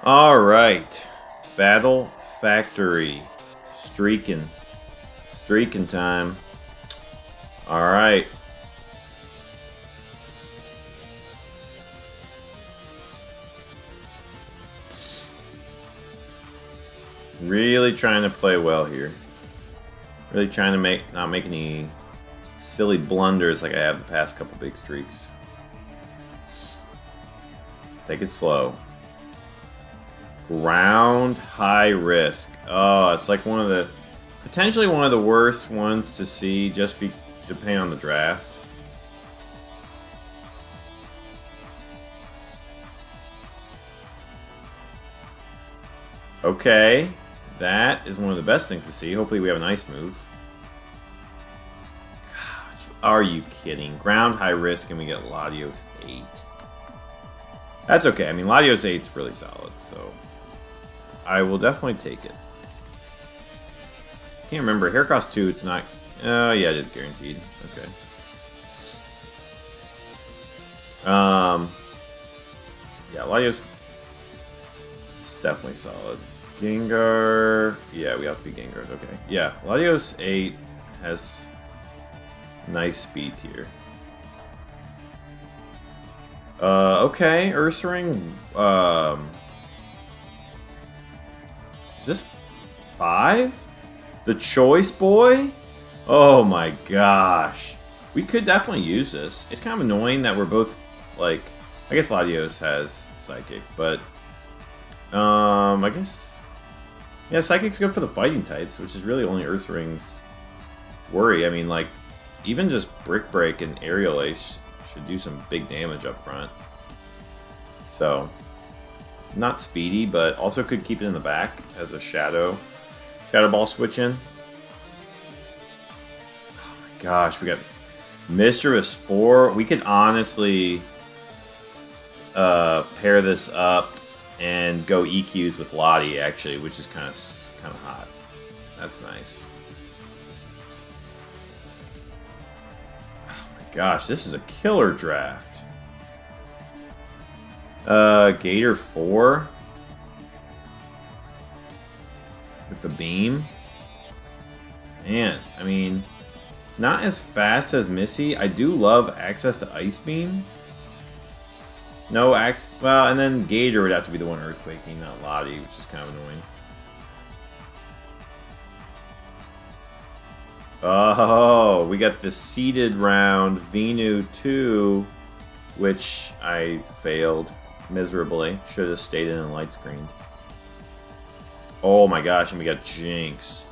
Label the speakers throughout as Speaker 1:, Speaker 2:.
Speaker 1: All right. Battle Factory. Streaking. Streaking time. All right. Really trying to play well here. Really trying to not make any silly blunders like I have the past couple big streaks. Take it slow. Ground high risk. Oh, it's like potentially one of the worst ones to see depending on the draft. Okay, that is one of the best things to see. Hopefully we have an ice move. Are you kidding? Ground high risk and we get Latios 8. That's okay. I mean, Latios 8 is really solid, so I will definitely take it. Can't remember. Hair cost 2, it's not... yeah, it is guaranteed. Okay. Yeah, Latios is definitely solid. Gengar... Yeah, we have to be Gengars. Okay. Yeah, Latios 8 has nice speed here. Okay, Ursaring. Is this 5? The Choice Boy? Oh my gosh. We could definitely use this. It's kind of annoying that we're both, like... I guess Latios has Psychic, but... I guess... Yeah, Psychic's good for the fighting types, which is really only Ursaring's worry. I mean, like, even just Brick Break and Aerial Ace should do some big damage up front. So, not speedy, but also could keep it in the back as a Shadow Ball switch in. Oh my gosh, we got Mischievous 4. We could honestly pair this up and go EQs with Lottie, actually, which is kind of hot. That's nice. Oh my gosh, this is a killer draft. Gator 4 with the beam. Man, I mean, not as fast as Missy. I do love access to Ice Beam. No axe. Well, and then Gator would have to be the one earthquaking, not Lottie, which is kind of annoying. Oh, we got the seeded round Venu 2, which I failed miserably. Should have stayed in and light screened. Oh my gosh, and we got Jinx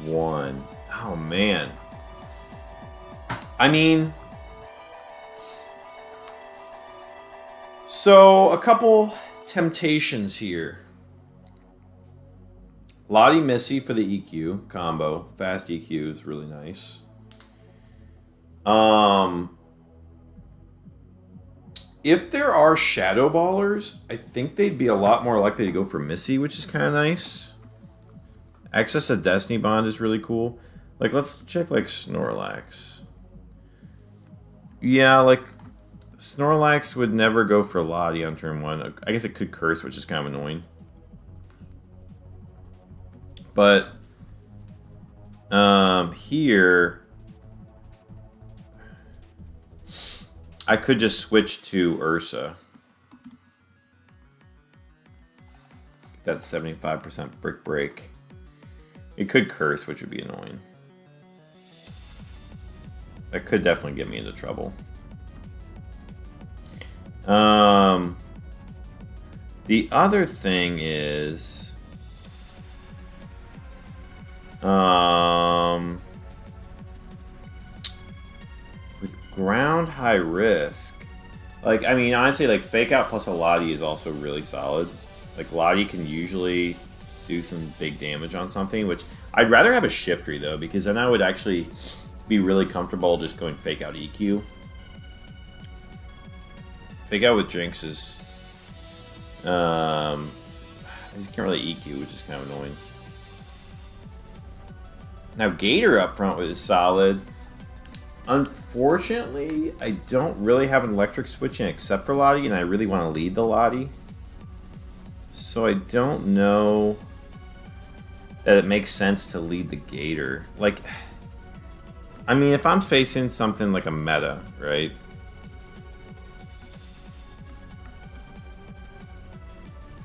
Speaker 1: 1. Oh man. I mean, so a couple temptations here. Lottie Missy for the EQ combo. Fast EQ is really nice. If there are Shadow Ballers, I think they'd be a lot more likely to go for Missy, which is kind of nice. Access to Destiny Bond is really cool. Like, let's check, like, Snorlax. Yeah, like, Snorlax would never go for Lottie on turn 1. I guess it could Curse, which is kind of annoying. But, here... I could just switch to Ursa. That's 75% Brick Break. It could Curse, which would be annoying. That could definitely get me into trouble. The other thing is... with ground high risk, like, I mean, honestly, like, Fake Out plus a Lottie is also really solid. Like, Lottie can usually do some big damage on something, which I'd rather have a Shiftry, though, because then I would actually be really comfortable just going Fake Out EQ. Fake Out with Jinx is... I just can't really EQ, which is kind of annoying. Now, Gator up front is solid. Unfortunately, I don't really have an electric switch in except for Lottie, and I really want to lead the Lottie. So I don't know that it makes sense to lead the Gator. Like, I mean, if I'm facing something like a meta, right?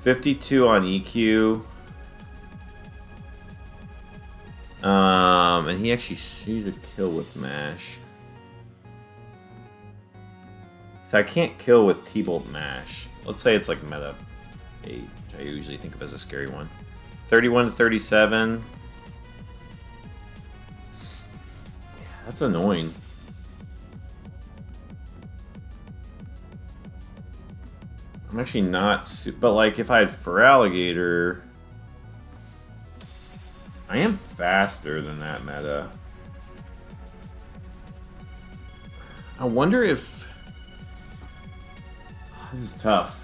Speaker 1: $52 on EQ. And he actually sees a kill with Mash. So I can't kill with T-Bolt Mash. Let's say it's like meta 8, which I usually think of as a scary one. 31 to 37. Yeah, that's annoying. I'm actually not, but like if I had Feraligatr, I am faster than that meta. I wonder if this is tough.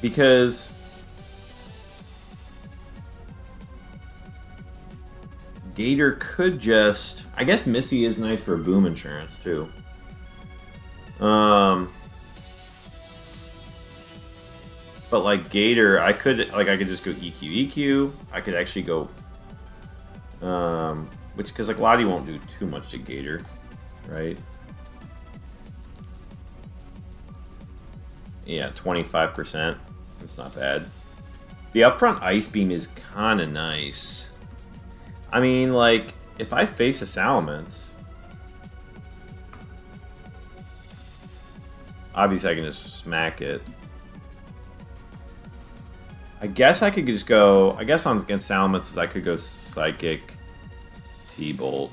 Speaker 1: Because Gator could just... I guess Missy is nice for boom insurance, too. But like Gator, I could just go EQ. I could actually go... which, because like Lottie won't do too much to Gator, right? Yeah, 25%. That's not bad. The upfront Ice Beam is kind of nice. I mean, like, if I face a Salamence, obviously I can just smack it. I guess I could just go... I guess on against Salamences, I could go Psychic, T-Bolt.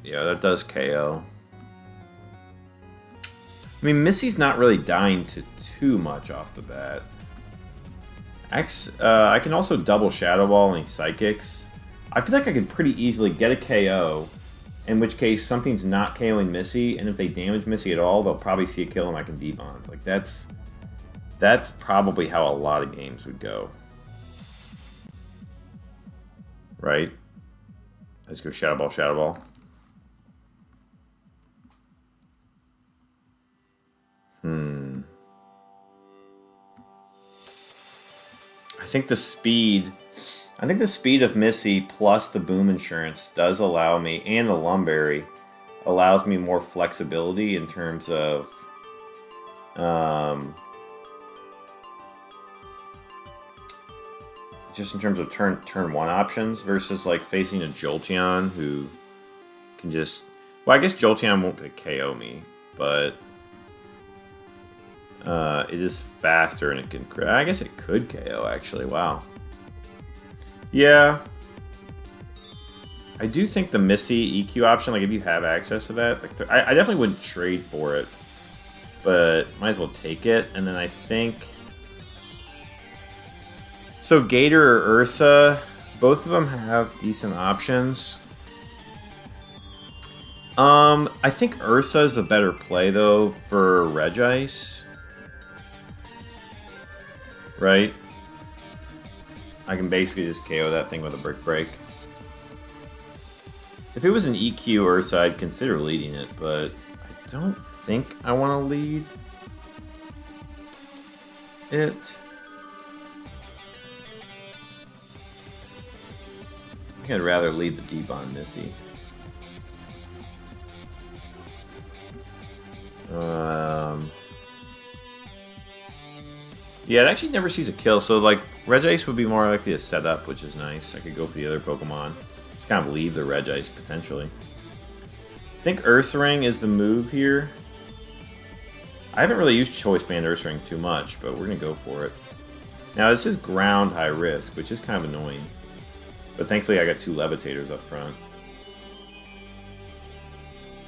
Speaker 1: Yeah, that does KO. I mean, Missy's not really dying to too much off the bat. I can also double Shadow Ball any Psychics. I feel like I could pretty easily get a KO, in which case something's not KOing Missy, and if they damage Missy at all, they'll probably see a kill and I can debond. Like, that's probably how a lot of games would go. Right? Let's go Shadow Ball, Shadow Ball. I think the speed of Missy plus the boom insurance does allow me, and the Lumberry allows me more flexibility in terms of just in terms of turn one options versus like facing a Jolteon who can just... Well, I guess Jolteon won't KO me, but it is faster and it can... I guess it could KO, actually. Wow. Yeah. I do think the Missy EQ option, like if you have access to that, like I definitely wouldn't trade for it, but might as well take it. And then I think... So Gator or Ursa, both of them have decent options. I think Ursa is the better play, though, for Regice. Right? I can basically just KO that thing with a Brick Break. If it was an EQ Ursa, I'd consider leading it, but I don't think I want to lead it. I think I'd rather lead the Debon Missy. Yeah, it actually never sees a kill, so like Regice would be more likely to set up, which is nice. I could go for the other Pokemon. Just kind of leave the Regice, potentially. I think Ursaring is the move here. I haven't really used Choice Band Ursaring too much, but we're going to go for it. Now, this is ground high risk, which is kind of annoying. But thankfully, I got 2 Levitators up front.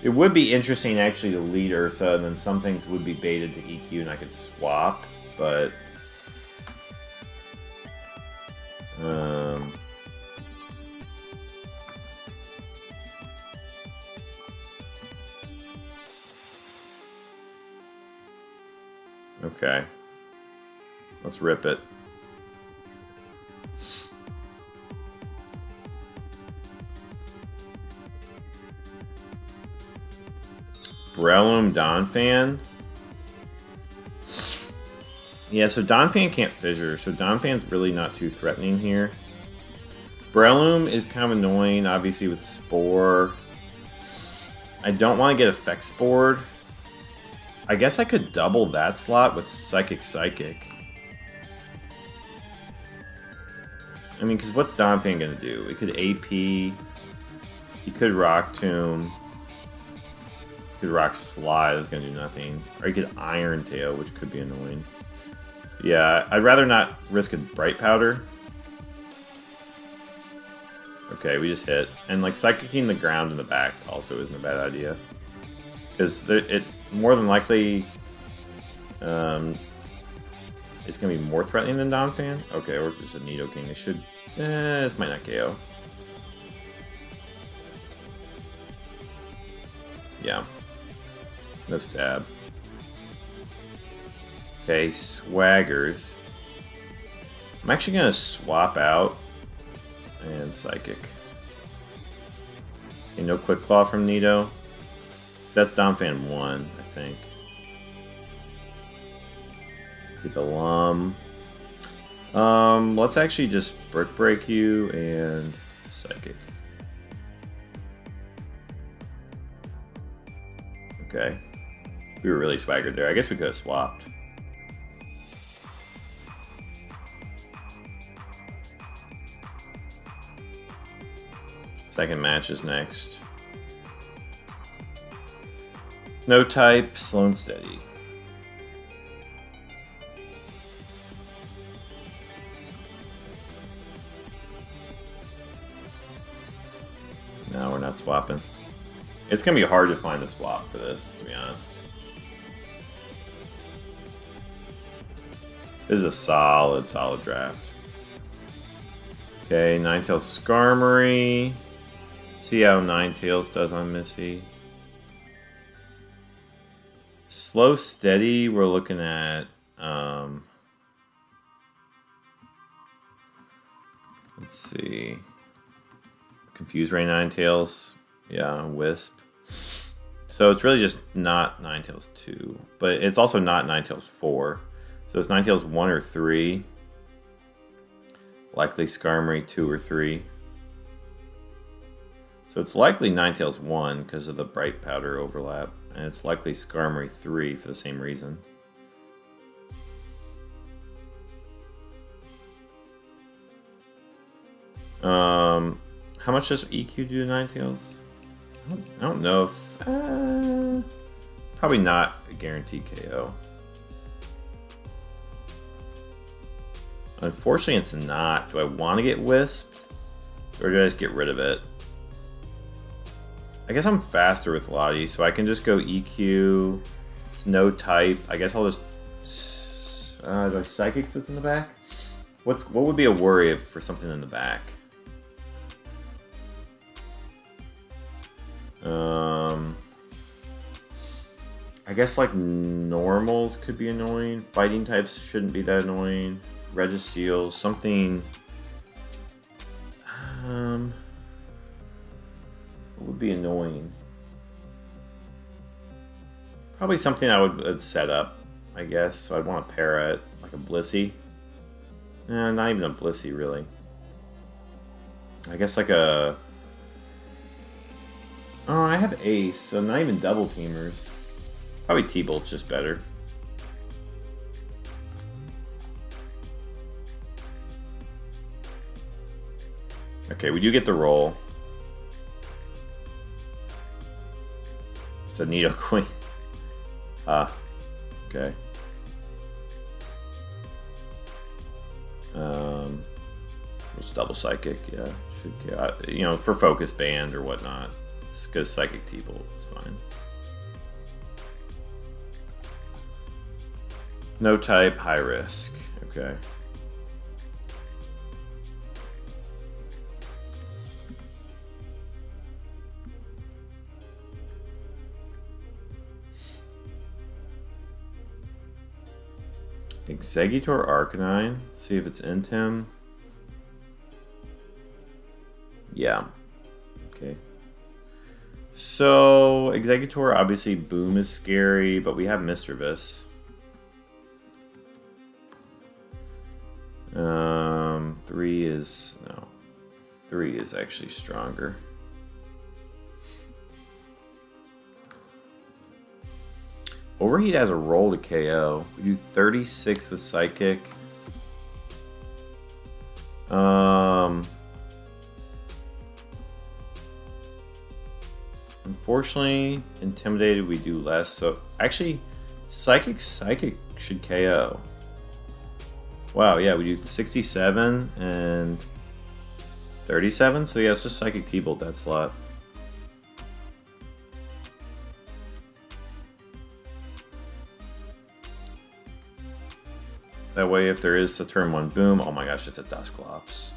Speaker 1: It would be interesting, actually, to lead Ursa, and then some things would be baited to EQ, and I could swap, but... Okay. Let's rip it. Breloom Donphan. Yeah, so Donphan can't fissure, so Donphan's really not too threatening here. Breloom is kind of annoying, obviously, with Spore. I don't want to get Effect Spored. I guess I could double that slot with Psychic Psychic. I mean, because what's Donphan going to do? It could AP. He could Rock Tomb. He could Rock Slide, that's going to do nothing. Or he could Iron Tail, which could be annoying. Yeah, I'd rather not risk a Bright Powder. Okay, we just hit. And, like, Psychicking the ground in the back also isn't a bad idea. Because it more than likely... it's going to be more threatening than Donphan? Okay, or just a Nidoking. It should... this might not KO. Yeah. No stab. Okay, Swaggers. I'm actually going to swap out and Psychic. Okay, no Quick Claw from Nido. That's Donphan 1, I think. Get the Lum. Let's actually just Brick Break you and Psychic. Okay. We were really swaggered there. I guess we could have swapped. Second match is next. No type, slow and steady. No, we're not swapping. It's going to be hard to find a swap for this, to be honest. This is a solid draft. Okay, Ninetales Skarmory. See how Ninetales does on Missy. Slow steady, we're looking at let's see. Confuse Ray Ninetales. Yeah, Wisp. So it's really just not Ninetales 2. But it's also not Ninetales 4. So it's Ninetales 1 or 3. Likely Skarmory 2 or 3. So it's likely Ninetales 1 because of the Bright Powder overlap. And it's likely Skarmory 3 for the same reason. How much does EQ do to Ninetales? I don't know if... probably not a guaranteed KO. Unfortunately, it's not. Do I want to get Wisped? Or do I just get rid of it? I guess I'm faster with Lottie, so I can just go EQ. It's no type. I guess I'll just... do I Psychic what's in the back? What would be a worry for something in the back? I guess like normals could be annoying. Fighting types shouldn't be that annoying. Registeel, something. What would be annoying? Probably something I would set up, I guess. So I'd want to pair it, like a Blissey. Not even a Blissey, really. I guess like a... Oh, I have Ace, so not even double teamers. Probably T-Bolt's just better. Okay, we do get the roll. It's a Nidoqueen. Okay. Just double Psychic, yeah. Should, you know, for Focus Band or whatnot. Because Psychic T-Bolt is fine. No type, high risk. Okay. Exeggutor Arcanine. See if it's Intim. Yeah. Okay. So, Exeggutor, obviously Boom is scary, but we have Mischievous. 3 is... No. 3 is actually stronger. Overheat has a roll to KO. We do 36 with Psychic. Unfortunately, Intimidated we do less. So actually, Psychic should KO. Wow, yeah, we do 67 and 37. So yeah, it's just Psychic T-Bolt that slot. That way, if there is a turn 1 boom, oh my gosh, it's a Dusclops.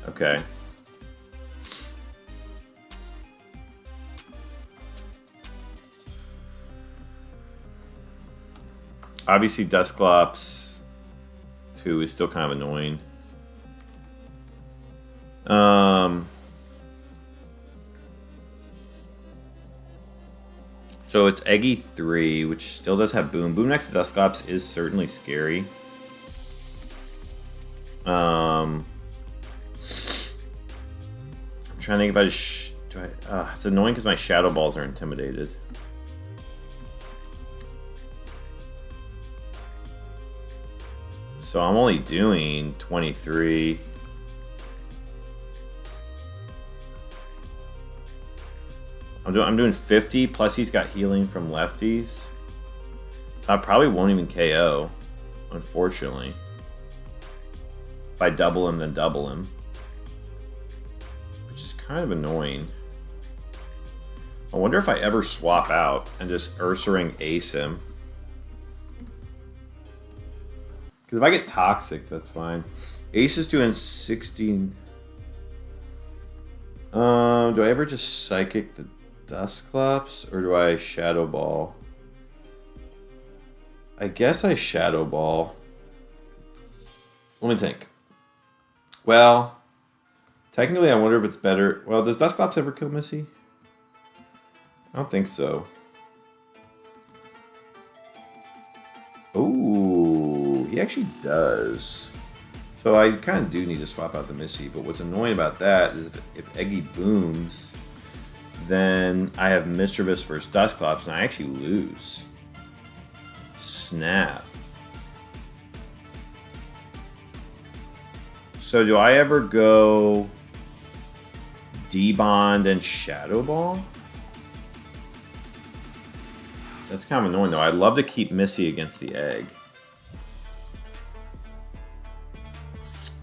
Speaker 1: Okay. Obviously, Dusclops 2 is still kind of annoying. So it's Eggy 3, which still does have Boom. Boom next to Dusclops is certainly scary. I'm trying to think if I just... it's annoying because my Shadow Balls are intimidated. So I'm only doing 23. I'm doing 50, plus he's got healing from lefties. I probably won't even KO, unfortunately. If I double him, then double him. Which is kind of annoying. I wonder if I ever swap out and just Ursaring Ace him. Because if I get Toxic, that's fine. Ace is doing 16. Do I ever just Psychic the Dusclops, or do I Shadow Ball? I guess I Shadow Ball. Let me think. Well, technically I wonder if it's better. Well, does Dusclops ever kill Missy? I don't think so. Ooh, he actually does. So I kind of do need to swap out the Missy, but what's annoying about that is if Eggy booms, then I have Mischievous versus Dusclops, and I actually lose. Snap. So do I ever go D-Bond and Shadow Ball? That's kind of annoying, though. I'd love to keep Missy against the egg.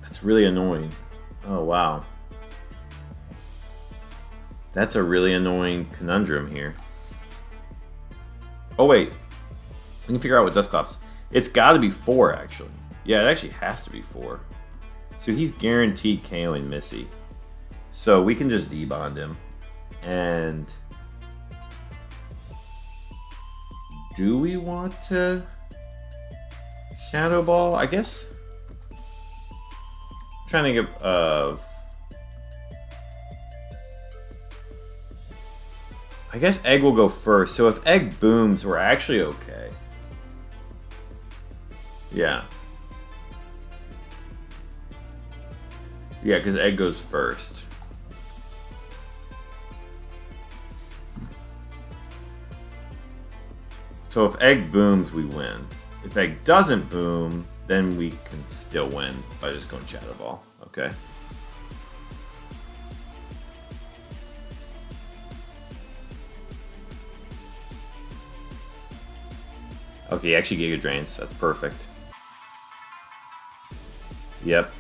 Speaker 1: That's really annoying. Oh, wow. That's a really annoying conundrum here. Oh, wait. We can figure out what Dusclops. It's got to be 4, actually. Yeah, it actually has to be 4. So he's guaranteed KOing Missy. So we can just D-Bond him. And... do we want to Shadow Ball? I guess... I'm trying to think of... I guess Egg will go first. So if Egg booms, we're actually okay. Yeah. Yeah, because Egg goes first. So if Egg booms, we win. If Egg doesn't boom, then we can still win by just going Shadow Ball. Okay. Okay, actually Giga Drains. That's perfect. Yep.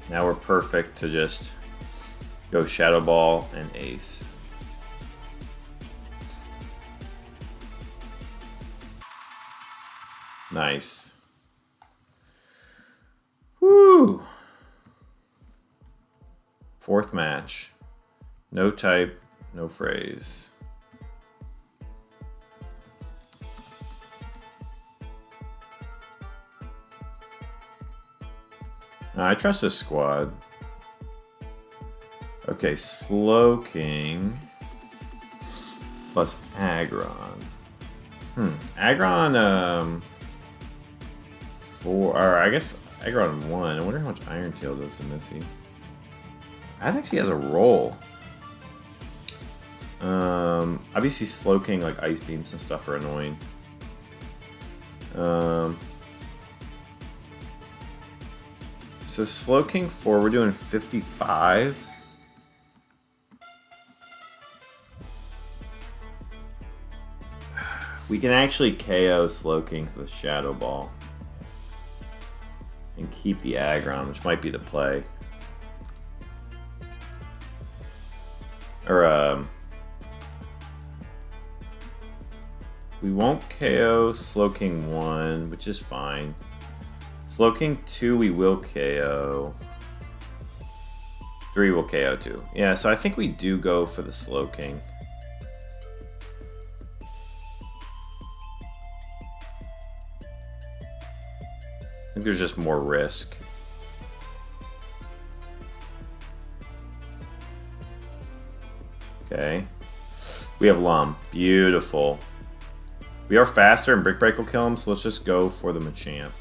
Speaker 1: Now we're perfect to just go Shadow Ball and Ace. Nice. Woo! 4th match. No type, no phrase. I trust this squad. Okay, Slowking plus Aggron. Aggron, or I guess aggro on 1. I wonder how much Iron Tail does to Missy. I think she has a roll. Obviously Slowking, like Ice Beams and stuff are annoying. So Slowking 4, we're doing 55. We can actually KO Slowking with Shadow Ball. And keep the Aggron, which might be the play. Or, we won't KO Slowking 1, which is fine. Slowking 2, we will KO. 3 will KO too. Yeah, so I think we do go for the Slowking. I think there's just more risk. Okay. We have Lum. Beautiful. We are faster and Brick Break will kill him, so let's just go for the Machamp.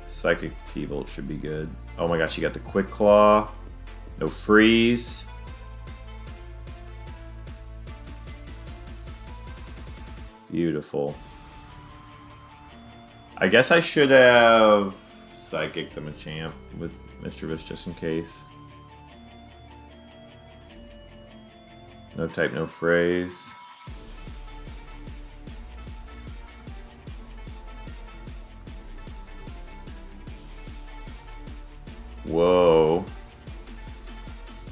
Speaker 1: Psychic T-Bolt should be good. Oh my gosh, you got the Quick Claw. No freeze. Beautiful. I guess I should have Psychic the Machamp with Mischievous just in case. No type, no phrase. Whoa.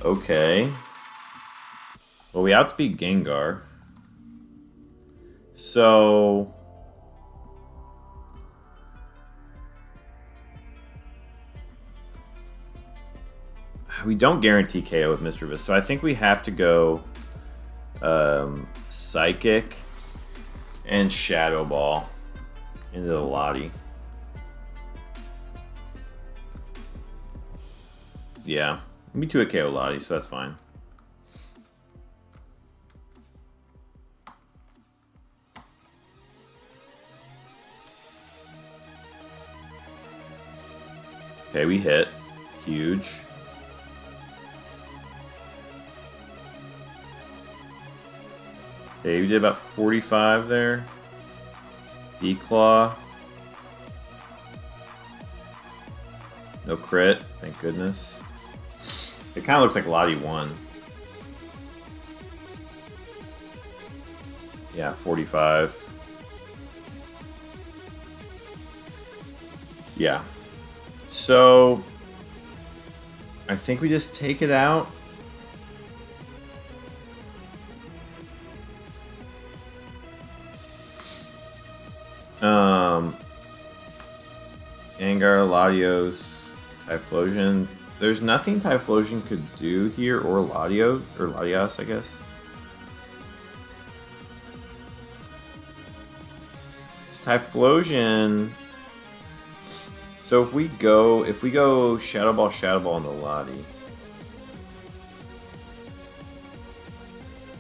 Speaker 1: Okay. Well, we outspeed Gengar. So... we don't guarantee KO with Mischievous, so I think we have to go Psychic and Shadow Ball into the Lottie. Yeah, me too a KO Lottie, so that's fine. Okay, we hit. Huge. Okay, we did about 45 there. D-Claw. No crit, thank goodness. It kind of looks like Lottie won. Yeah, 45. Yeah. So, I think we just take it out. Gengar, Latios, Typhlosion. There's nothing Typhlosion could do here, or Latios, or Latios, I guess. It's Typhlosion. So if we go Shadow Ball on the Lottie.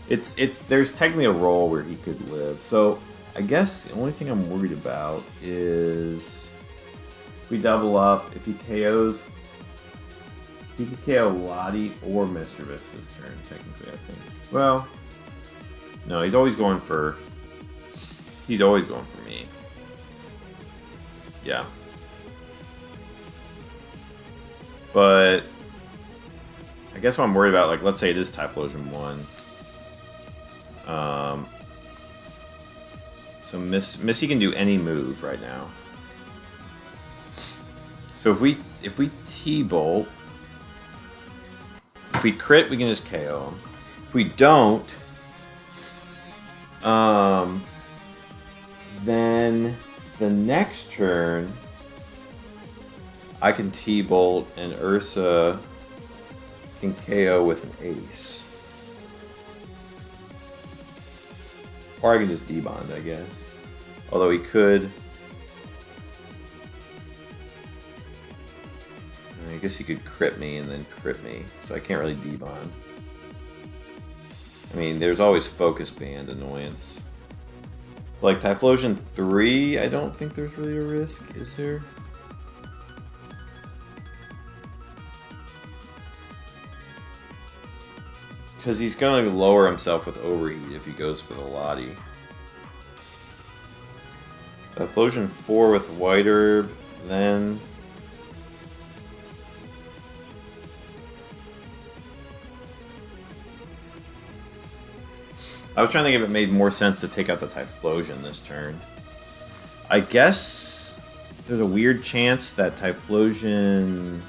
Speaker 1: There's technically a roll where he could live. So I guess the only thing I'm worried about is if we double up, if he KOs, he could KO Lottie or Mischievous this turn, technically, I think. Well, no, he's always going for me. Yeah. But I guess what I'm worried about, like, let's say it is Typhlosion 1. So Missy can do any move right now. So if we T-Bolt, if we crit, we can just KO him. If we don't, then the next turn I can T-Bolt and Ursa can KO with an Ace. Or I can just debond, I guess. Although he could... I guess he could crit me and then crit me, so I can't really debond. I mean, there's always Focus Band annoyance. Like Typhlosion 3, I don't think there's really a risk, is there? Because he's going to lower himself with overheat if he goes for the Lottie. Typhlosion 4 with White Herb, then... I was trying to think if it made more sense to take out the Typhlosion this turn. I guess there's a weird chance that Typhlosion...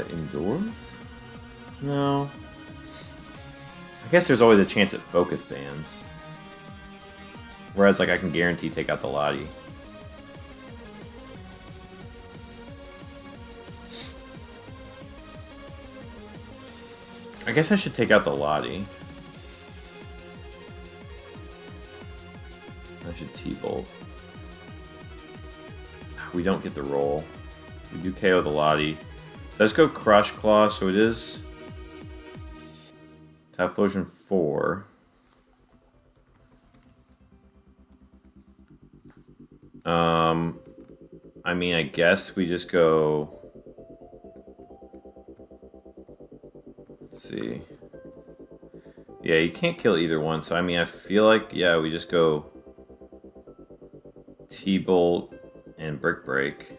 Speaker 1: Endures? No. I guess there's always a chance it focus bans. Whereas, like, I can guarantee take out the Lottie. I guess I should take out the Lottie. I should T-Bolt. We don't get the roll. We do KO the Lottie. Let's go Crush Claw, so it is Typhlosion 4. I mean, I guess we just go... Let's see. Yeah, you can't kill either one, so I mean, I feel like, yeah, we just go T-Bolt and Brick Break.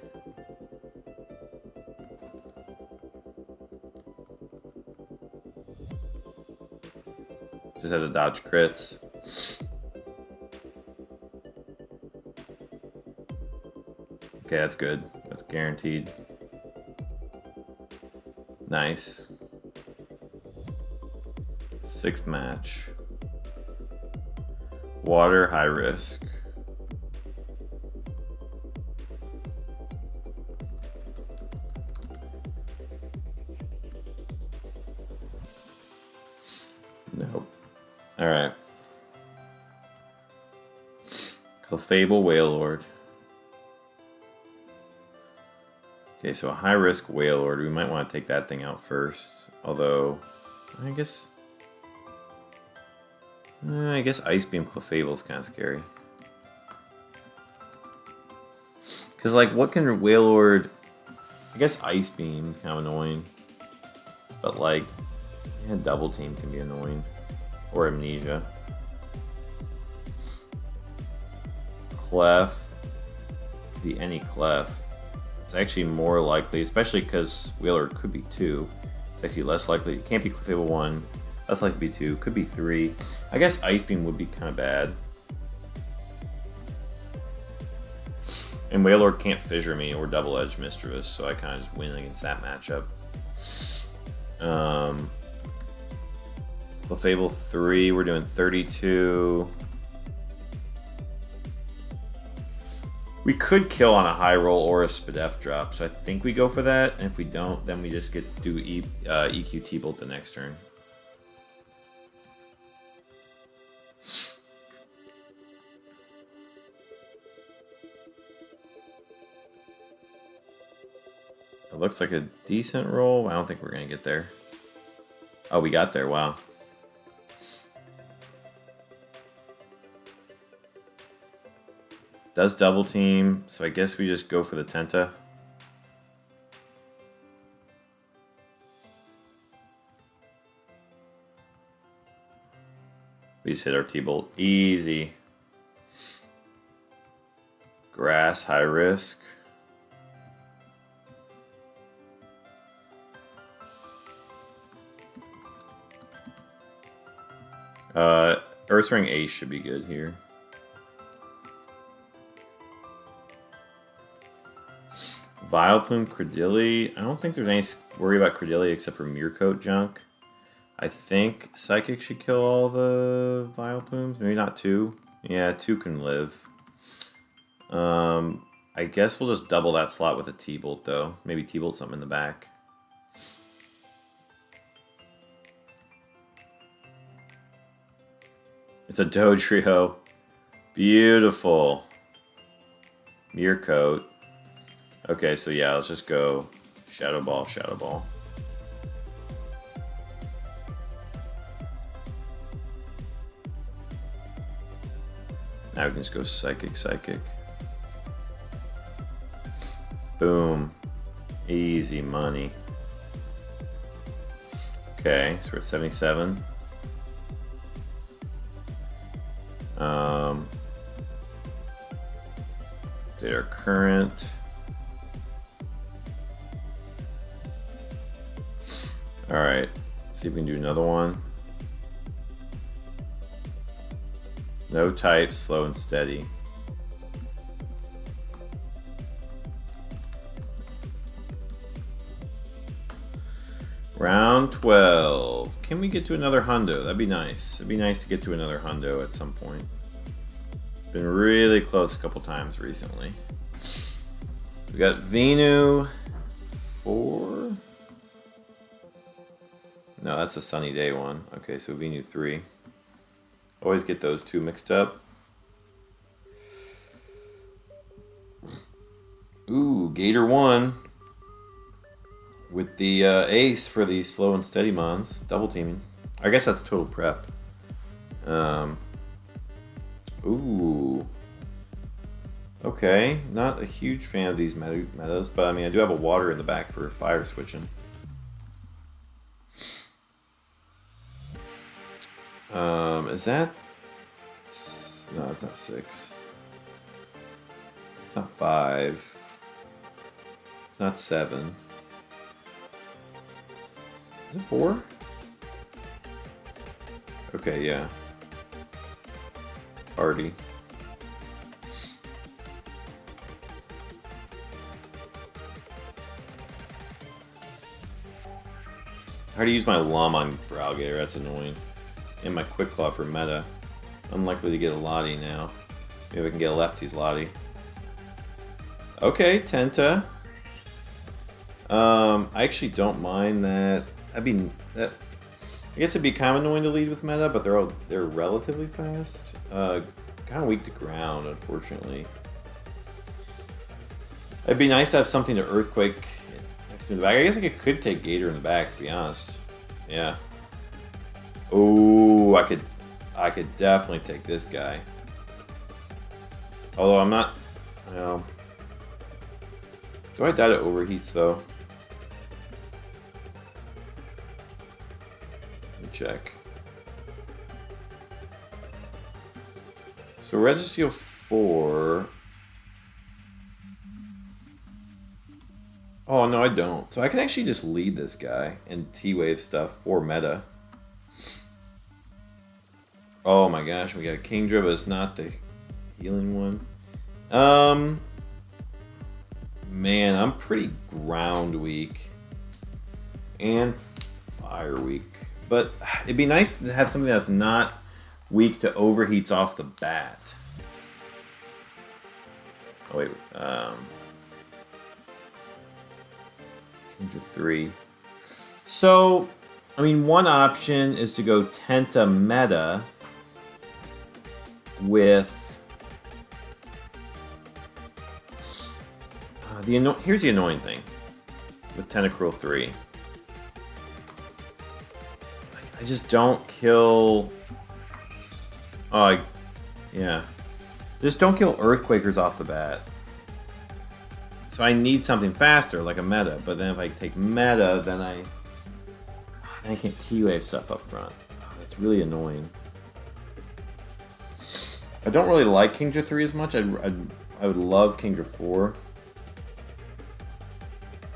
Speaker 1: Just had to dodge crits. Okay, that's good. That's guaranteed. Nice. 6th match. Water, high risk. Nope. Alright. Clefable Wailord. Okay, so a high-risk Wailord. We might want to take that thing out first. Although, I guess Ice Beam Clefable is kind of scary. Because, like, what can Wailord... I guess Ice Beam is kind of annoying. But, like, yeah, Double Team can be annoying. Or Amnesia. Clef. Could be any Clef. It's actually more likely, especially because Wailord could be 2. It's actually less likely. It can't be Clefable 1. Less likely to be 2. Could be 3. I guess Ice Beam would be kind of bad. And Wailord can't Fissure me or Double Edge Mischievous, so I kind of just win against that matchup. Clefable 3, we're doing 32. We could kill on a high roll or a Spadef drop, so I think we go for that. And if we don't, then we just get to do EQ T-Bolt the next turn. It looks like a decent roll. I don't think we're going to get there. Oh, we got there. Wow. Does Double Team, so I guess we just go for the Tenta. We just hit our T-Bolt. Easy. Grass, high risk. Earth Ring Ace should be good here. Vileplume, Credilli. I don't think there's any worry about Credilli except for Meercoat junk. I think Psychic should kill all the Vileplumes. Maybe not 2. Yeah, 2 can live. I guess we'll just double that slot with a T-Bolt, though. Maybe T-Bolt something in the back. It's a Dodrio. Beautiful. Meercoat. Okay, so yeah, let's just go Shadow Ball, Shadow Ball. Now we can just go Psychic, Psychic. Boom. Easy money. Okay, so we're at 77. Did our current. Alright, let's see if we can do another one. No type, slow and steady. Round 12. Can we get to another hundo? That'd be nice. It'd be nice to get to another hundo at some point. Been really close a couple times recently. We got Venu 4. No, that's a sunny day one. Okay, so Venu 3. Always get those two mixed up. Ooh, Gator 1. With the ace for the slow and steady mons. Double teaming. I guess that's total prep. Ooh. Okay, not a huge fan of these metas, but I mean, I do have a water in the back for fire switching. Is that... No, it's not 6. It's not 5. It's not 7. Is it 4? Okay, yeah. Party. Hard to use my Lum on for Alligator, that's annoying. And my Quick Claw for meta. Unlikely to get a Lottie now. Maybe I can get a Lefty's Lottie. Okay, Tenta. I actually don't mind that. I guess it'd be kind of annoying to lead with meta, but they're relatively fast. Kind of weak to ground, unfortunately. It'd be nice to have something to Earthquake next to the back. I guess I could take Gator in the back, to be honest. Yeah. Oh, I could definitely take this guy. Although I'm not. Do I die to overheats though? Let me check. So Registeel 4. Oh no, I don't. So I can actually just lead this guy and T-Wave stuff for meta. Oh my gosh, we got a Kingdra, but it's not the healing one. Man, I'm pretty ground weak and fire weak, but it'd be nice to have something that's not weak to overheats off the bat. Oh wait, Kingdra 3. So, I mean, one option is to go Tenta meta with here's the annoying thing with Tentacruel 3. Like, I just don't kill. Yeah, just don't kill Earthquakers off the bat. So I need something faster, like a meta. But then if I take meta, then I can't T-Wave stuff up front. That's really annoying. I don't really like Kingdra 3 as much. I would love Kingdra 4.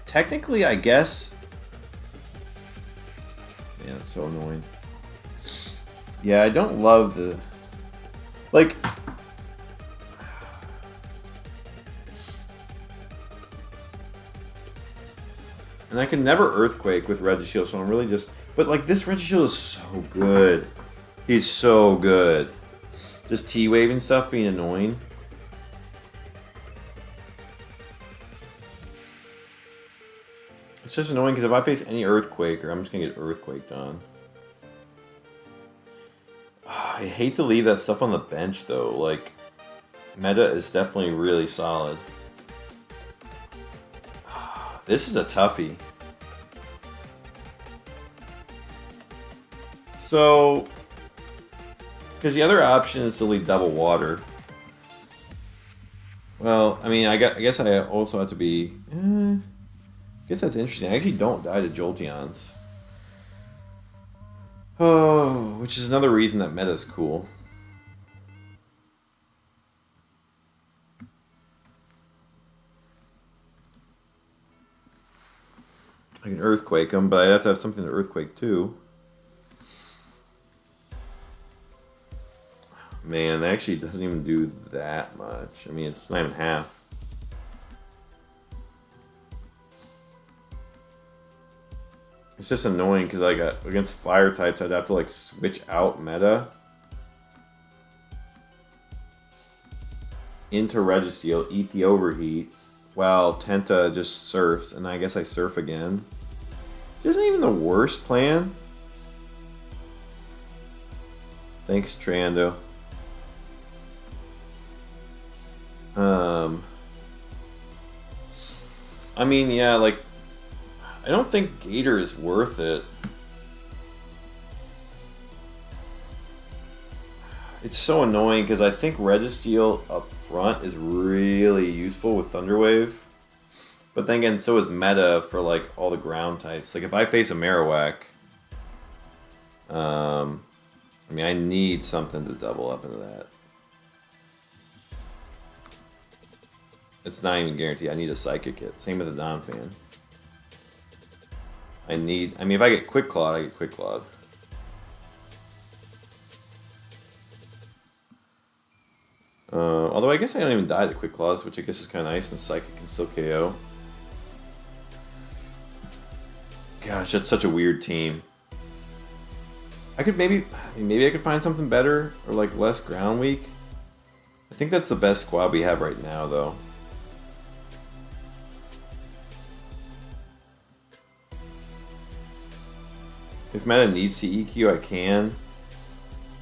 Speaker 1: Technically, I guess... Man, it's so annoying. Yeah, I don't love the... Like... And I can never Earthquake with Registeel, so I'm really just... But, like, this Registeel is so good. He's so good. Just T-Waving stuff being annoying. It's just annoying because if I face any Earthquaker, I'm just going to get Earthquaked on. I hate to leave that stuff on the bench, though. Like, meta is definitely really solid. This is a toughie. So... Because the other option is to leave double water. Well, I mean, I guess I also have to be... I guess that's interesting. I actually don't die to Jolteons. Oh, which is another reason that meta is cool. I can Earthquake them, but I have to have something to Earthquake too. Man, that actually doesn't even do that much. I mean, it's not even half. It's just annoying because I got against fire types, I'd have to like switch out meta into Registeel, eat the overheat, while Tenta just surfs, and I guess I surf again. Which isn't even the worst plan. Thanks, Trando. I mean, yeah, like, I don't think Gator is worth it. It's so annoying because I think Registeel up front is really useful with Thunderwave. But then again, so is meta for like all the ground types. Like if I face a Marowak, I mean, I need something to double up into that. It's not even guaranteed. I need a Psychic Hit. Same with the Donphan. I mean, if I get Quick Claw, I get Quick Claw. Although I guess I don't even die to Quick Claws, which I guess is kind of nice, and Psychic can still KO. Gosh, that's such a weird team. I could maybe I could find something better, or like less ground weak. I think that's the best squad we have right now, though. If meta needs to EQ, I can.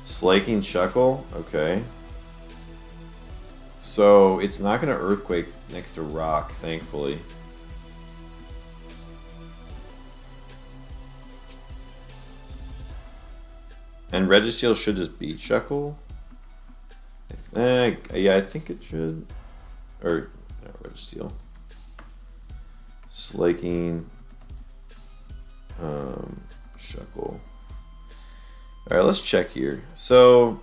Speaker 1: Slaking Shuckle, okay. So it's not going to Earthquake next to Rock, thankfully. And Registeel should just beat Shuckle. Yeah, I think it should. Or, no, Registeel. Slaking. Shuckle. Alright, let's check here. So,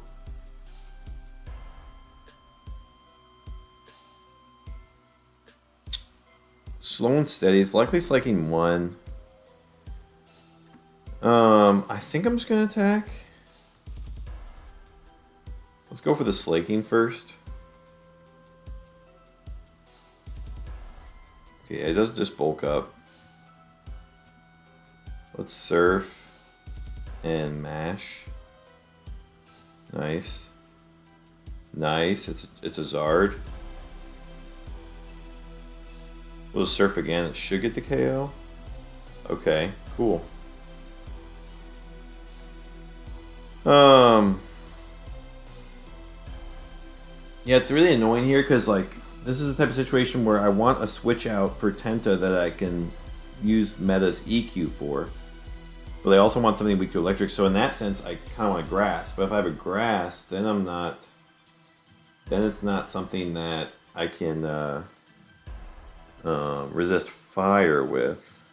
Speaker 1: slow and steady. It's likely slaking 1. I think I'm just gonna attack. Let's go for the slaking first. Okay, it does just bulk up. Let's surf and mash. Nice. Nice. It's a Zard. We'll surf again. It should get the KO. Okay, cool. Yeah, it's really annoying here because like this is the type of situation where I want a switch out for Tenta that I can use meta's EQ for. But I also want something weak to electric, so in that sense I kinda want a grass. But if I have a grass, then it's not something that I can resist fire with.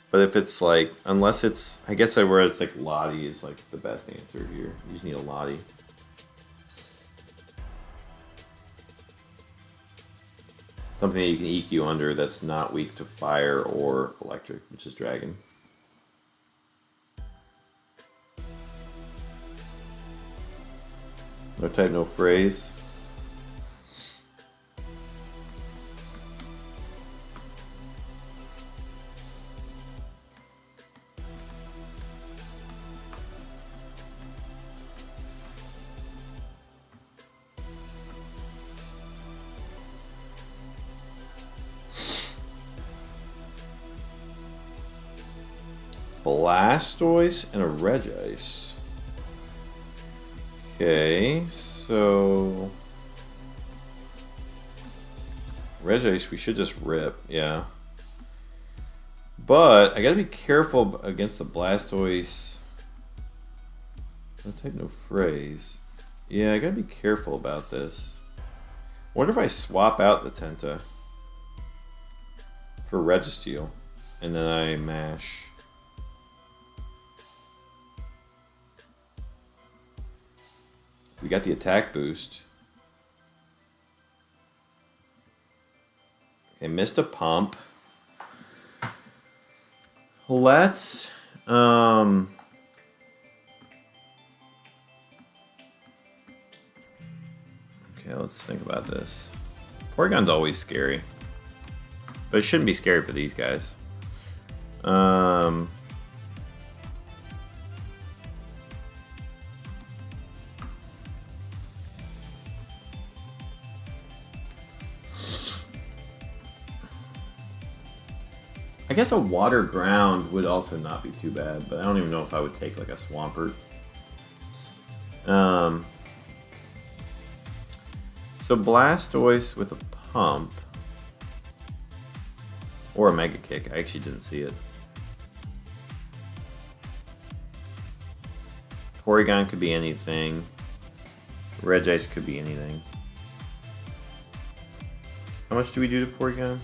Speaker 1: But if it's like, unless it's, I guess where it's like Lottie is like the best answer here. You just need a Lottie. Something that you can EQ under that's not weak to fire or electric, which is Dragon. No type, no phrase. Blastoise and a Regice. Okay, so Regice we should just rip, yeah. But I gotta be careful against the Blastoise. No type, no phrase. Yeah, I gotta be careful about this. Wonder if I swap out the Tenta for Registeel and then I mash. got the attack boost. Okay, missed a pump. Let's okay, let's think about this. Porygon's always scary. But it shouldn't be scary for these guys. I guess a water ground would also not be too bad, but I don't even know if I would take like a Swampert. So Blastoise with a pump. Or a Mega Kick. I actually didn't see it. Porygon could be anything. Regice could be anything. How much do we do to Porygon?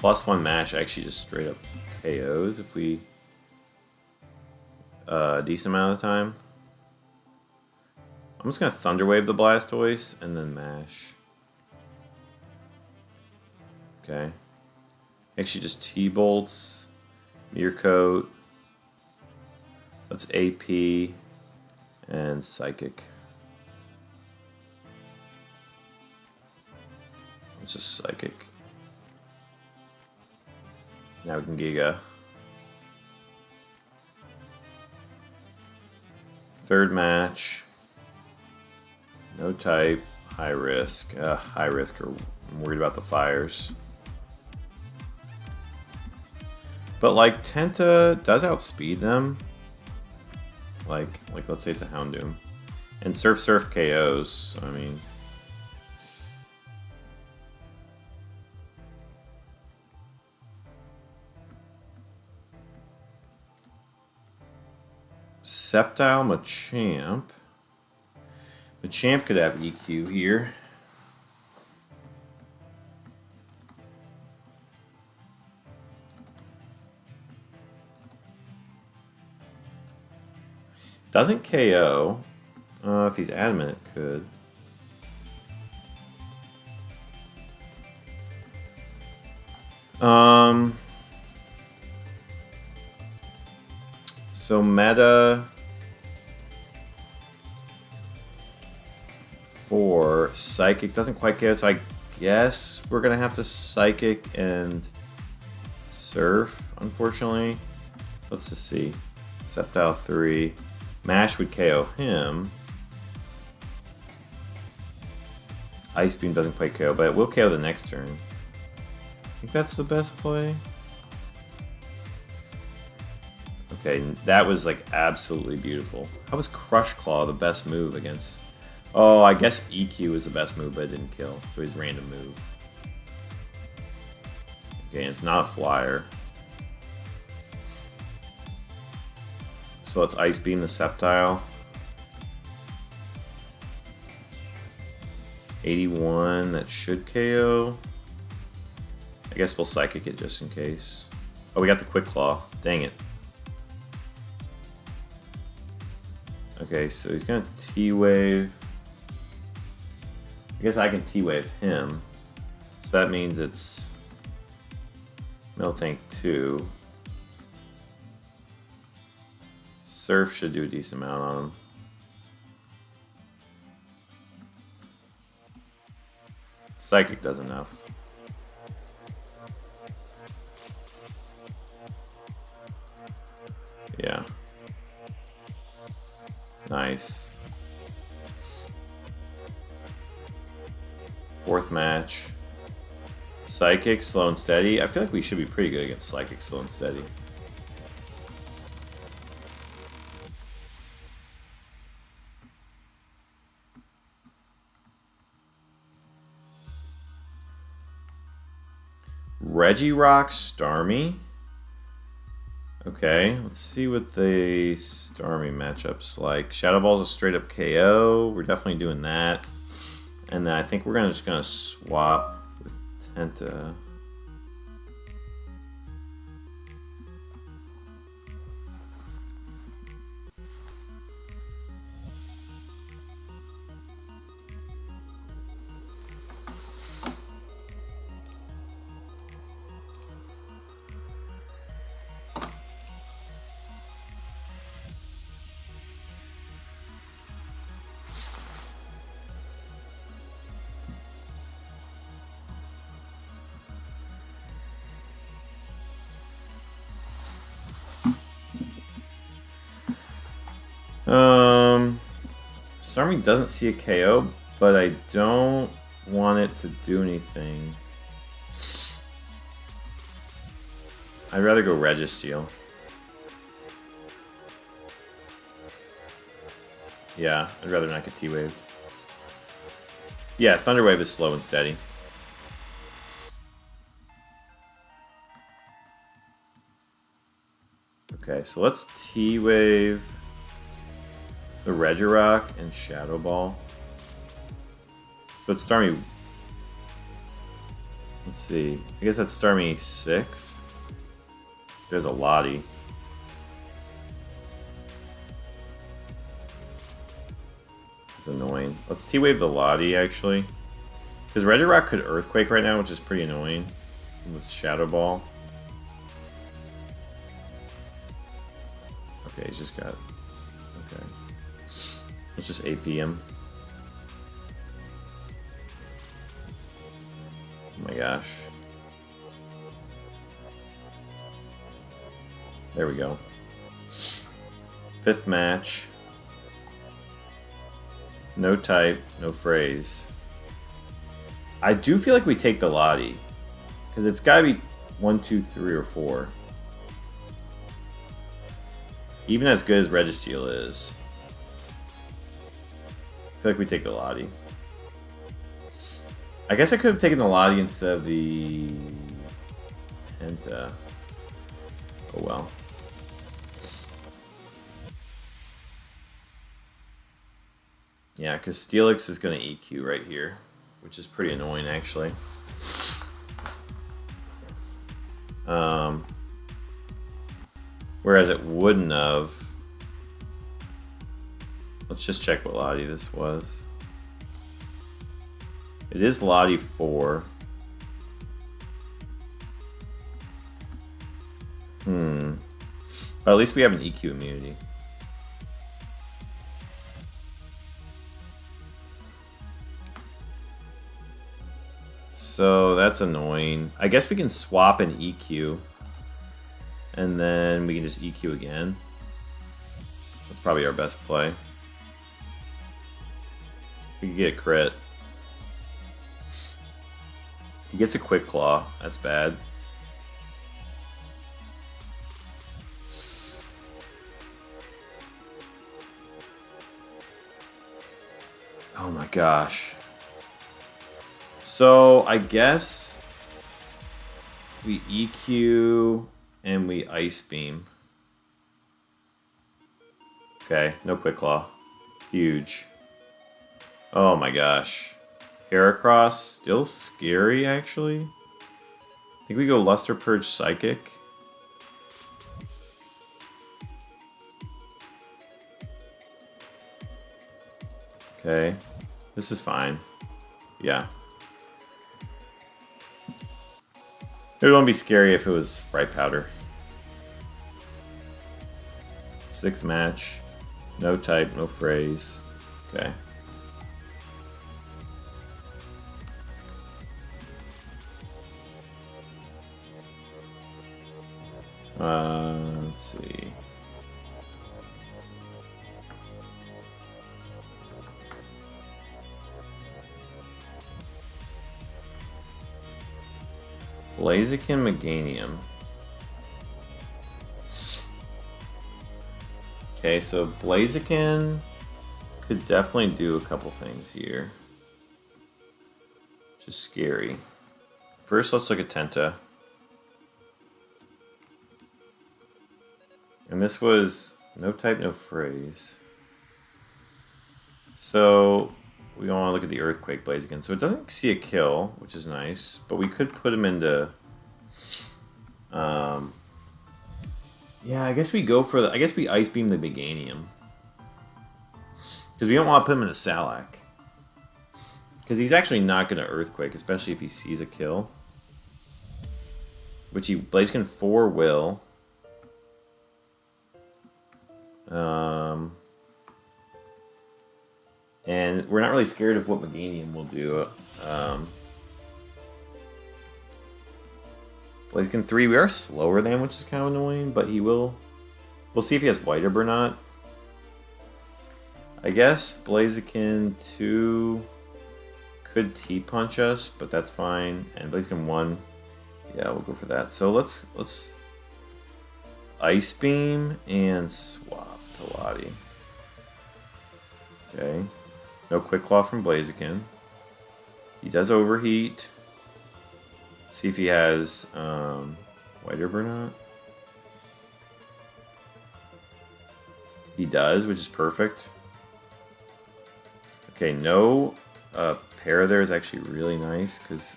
Speaker 1: +1 match actually just straight up KOs if we a decent amount of time. I'm just gonna Thunder Wave the Blastoise and then mash. Okay. Actually just T-Bolts, Meteor Coat. Let's AP and Psychic. It's just Psychic. Now we can Giga. Third match. No type. High risk. High risk. I'm worried about the fires. But like Tenta does outspeed them. Like let's say it's a Houndoom. And Surf KOs. So, I mean. Sceptile Machamp. Machamp could have EQ here. Doesn't KO. If he's adamant, it could. So meta for Psychic doesn't quite KO, so I guess we're gonna have to Psychic and Surf, unfortunately. Let's just see. Sceptile 3. Mash would KO him. Ice Beam doesn't quite KO, but it will KO the next turn. I think that's the best play. Okay, that was like absolutely beautiful. How was Crush Claw the best move against... Oh, I guess EQ was the best move, but it didn't kill. So he's random move. Okay, and it's not a flyer. So let's Ice Beam the Sceptile. 81, that should KO. I guess we'll Psychic it just in case. Oh, we got the Quick Claw. Dang it. Okay, so he's gonna T-Wave. I guess I can T-Wave him. So that means it's Miltank 2. Surf should do a decent amount on him. Psychic does enough. Yeah. Nice. Fourth match. Psychic, slow and steady. I feel like we should be pretty good against Psychic, slow and steady. Regirock Starmie. Okay, let's see what the Starmie matchup's like. Shadow Ball's a straight up KO. We're definitely doing that. And then I think we're just gonna swap with Tenta. Starmie doesn't see a KO, but I don't want it to do anything. I'd rather go Registeel. Yeah, I'd rather not get T-Waved. Yeah, Thunder Wave is slow and steady. Okay, so let's T-Wave the Regirock and Shadow Ball. But Starmie... Let's see. I guess that's Starmie 6. There's a Lottie. That's annoying. Let's T-Wave the Lottie, actually. Because Regirock could Earthquake right now, which is pretty annoying. With Shadow Ball. Okay, he's just got... Okay. Let's just AP him. Oh my gosh. There we go. 5th match. No type, no phrase. I do feel like we take the Lottie. Because it's gotta be 1, 2, 3, or 4. Even as good as Registeel is. I feel like we take the Lottie. I guess I could have taken the Lottie instead of the Penta. Oh well. Yeah, because Steelix is going to EQ right here, which is pretty annoying actually. Whereas it wouldn't have. Let's just check what Lottie this was. It is Lottie 4. But at least we have an EQ immunity. So that's annoying. I guess we can swap an EQ. And then we can just EQ again. That's probably our best play. We could get a crit. He gets a Quick Claw. That's bad. Oh my gosh. So I guess we EQ and we Ice Beam. Okay, no Quick Claw. Huge. Oh my gosh. Heracross, still scary actually. I think we go Luster Purge Psychic. Okay, this is fine. Yeah. It wouldn't be scary if it was Bright Powder. 6th match. No type, no phrase. Okay. Let's see. Blaziken, Meganium. Okay, so Blaziken could definitely do a couple things here. Which is scary. First, let's look at Tenta. And this was no type, no phrase. So we want to look at the Earthquake Blaziken. So it doesn't see a kill, which is nice. But we could put him into... yeah, I guess we go for the... I guess we Ice Beam the Meganium. Because we don't want to put him in the Salac. Because he's actually not going to Earthquake, especially if he sees a kill. Which he... Blaziken 4 will. And we're not really scared of what Meganium will do. Blaziken 3, we are slower than, which is kind of annoying, but he will... We'll see if he has White Herb or not. I guess Blaziken 2 could T-punch us, but that's fine. And Blaziken 1, yeah, we'll go for that. So let's Ice Beam and swap to Lottie. Okay. No Quick Claw from Blaziken. He does overheat. Let's see if he has White Herb or not. He does, which is perfect. Okay, no pair there is actually really nice because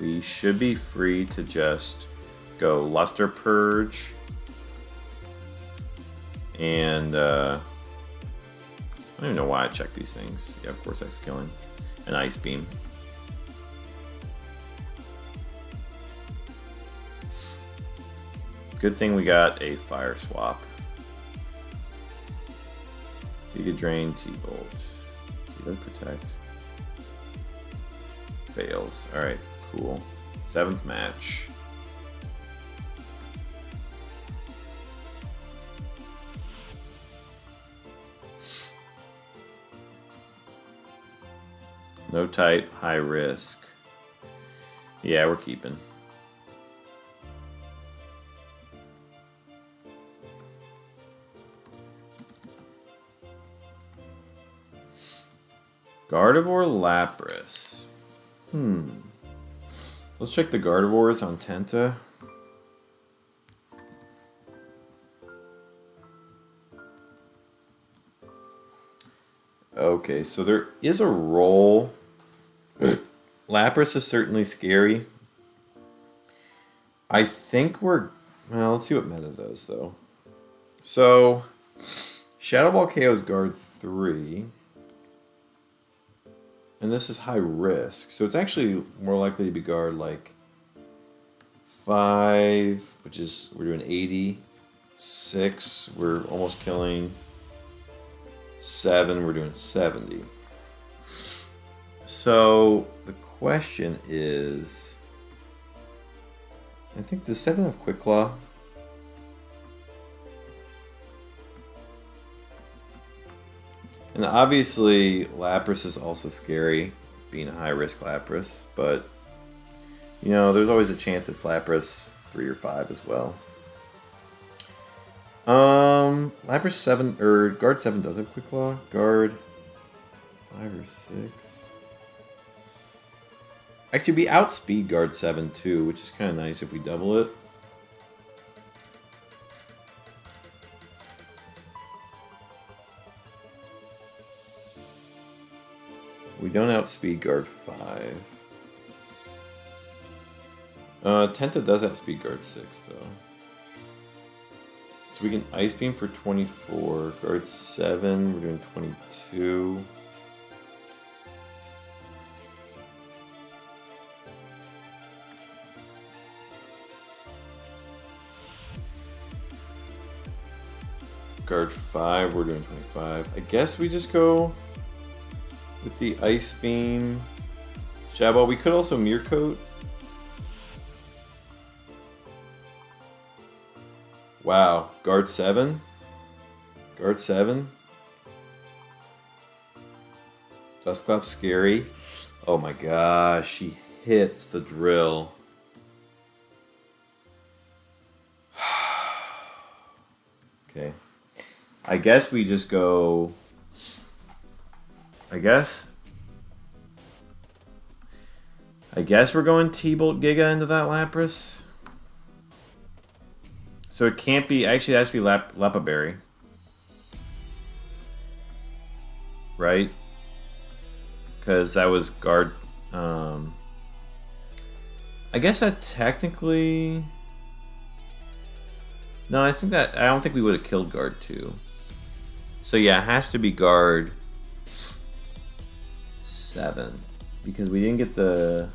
Speaker 1: we should be free to just go Luster Purge and I don't even know why I checked these things. Yeah, of course, Ice Killing and Ice Beam. Good thing we got a Fire Swap. Giga Drain, T-Bolt. T-Bolt Protect. Fails. Alright, cool. 7th match. No type, high risk. Yeah, we're keeping. Gardevoir Lapras. Let's check the Gardevoirs on Tenta. Okay, so there is a roll. Lapras is certainly scary. I think we're... Well, let's see what meta does, though. So, Shadow Ball KO's Guard 3. And this is high risk. So it's actually more likely to be Guard like 5, which is... We're doing 80. 6, we're almost killing. 7, we're doing 70. So the question is, I think does 7 have Quick Claw? And obviously Lapras is also scary, being a high risk Lapras, but you know, there's always a chance it's Lapras 3 or 5 as well. Lapras 7 or Guard 7 does have Quick Claw. Guard 5 or 6. Actually, we outspeed Guard 7 too, which is kind of nice if we double it. We don't outspeed Guard 5. Tenta does outspeed Guard 6 though. So we can Ice Beam for 24. Guard 7, we're doing 22. Guard 5, we're doing 25. I guess we just go with the Ice Beam. Shadow Ball, we could also Mirror Coat. Wow, Guard 7? Guard 7? Dusclops scary. Oh my gosh, he hits the drill. Okay. I guess we just go... I guess we're going T-Bolt Giga into that Lapras. So it can't be... Actually, it has to be Lapaberry. Right? Because that was Guard... I guess that technically... No, I don't think we would have killed Guard 2. So yeah, it has to be Guard 7. Because we didn't get the...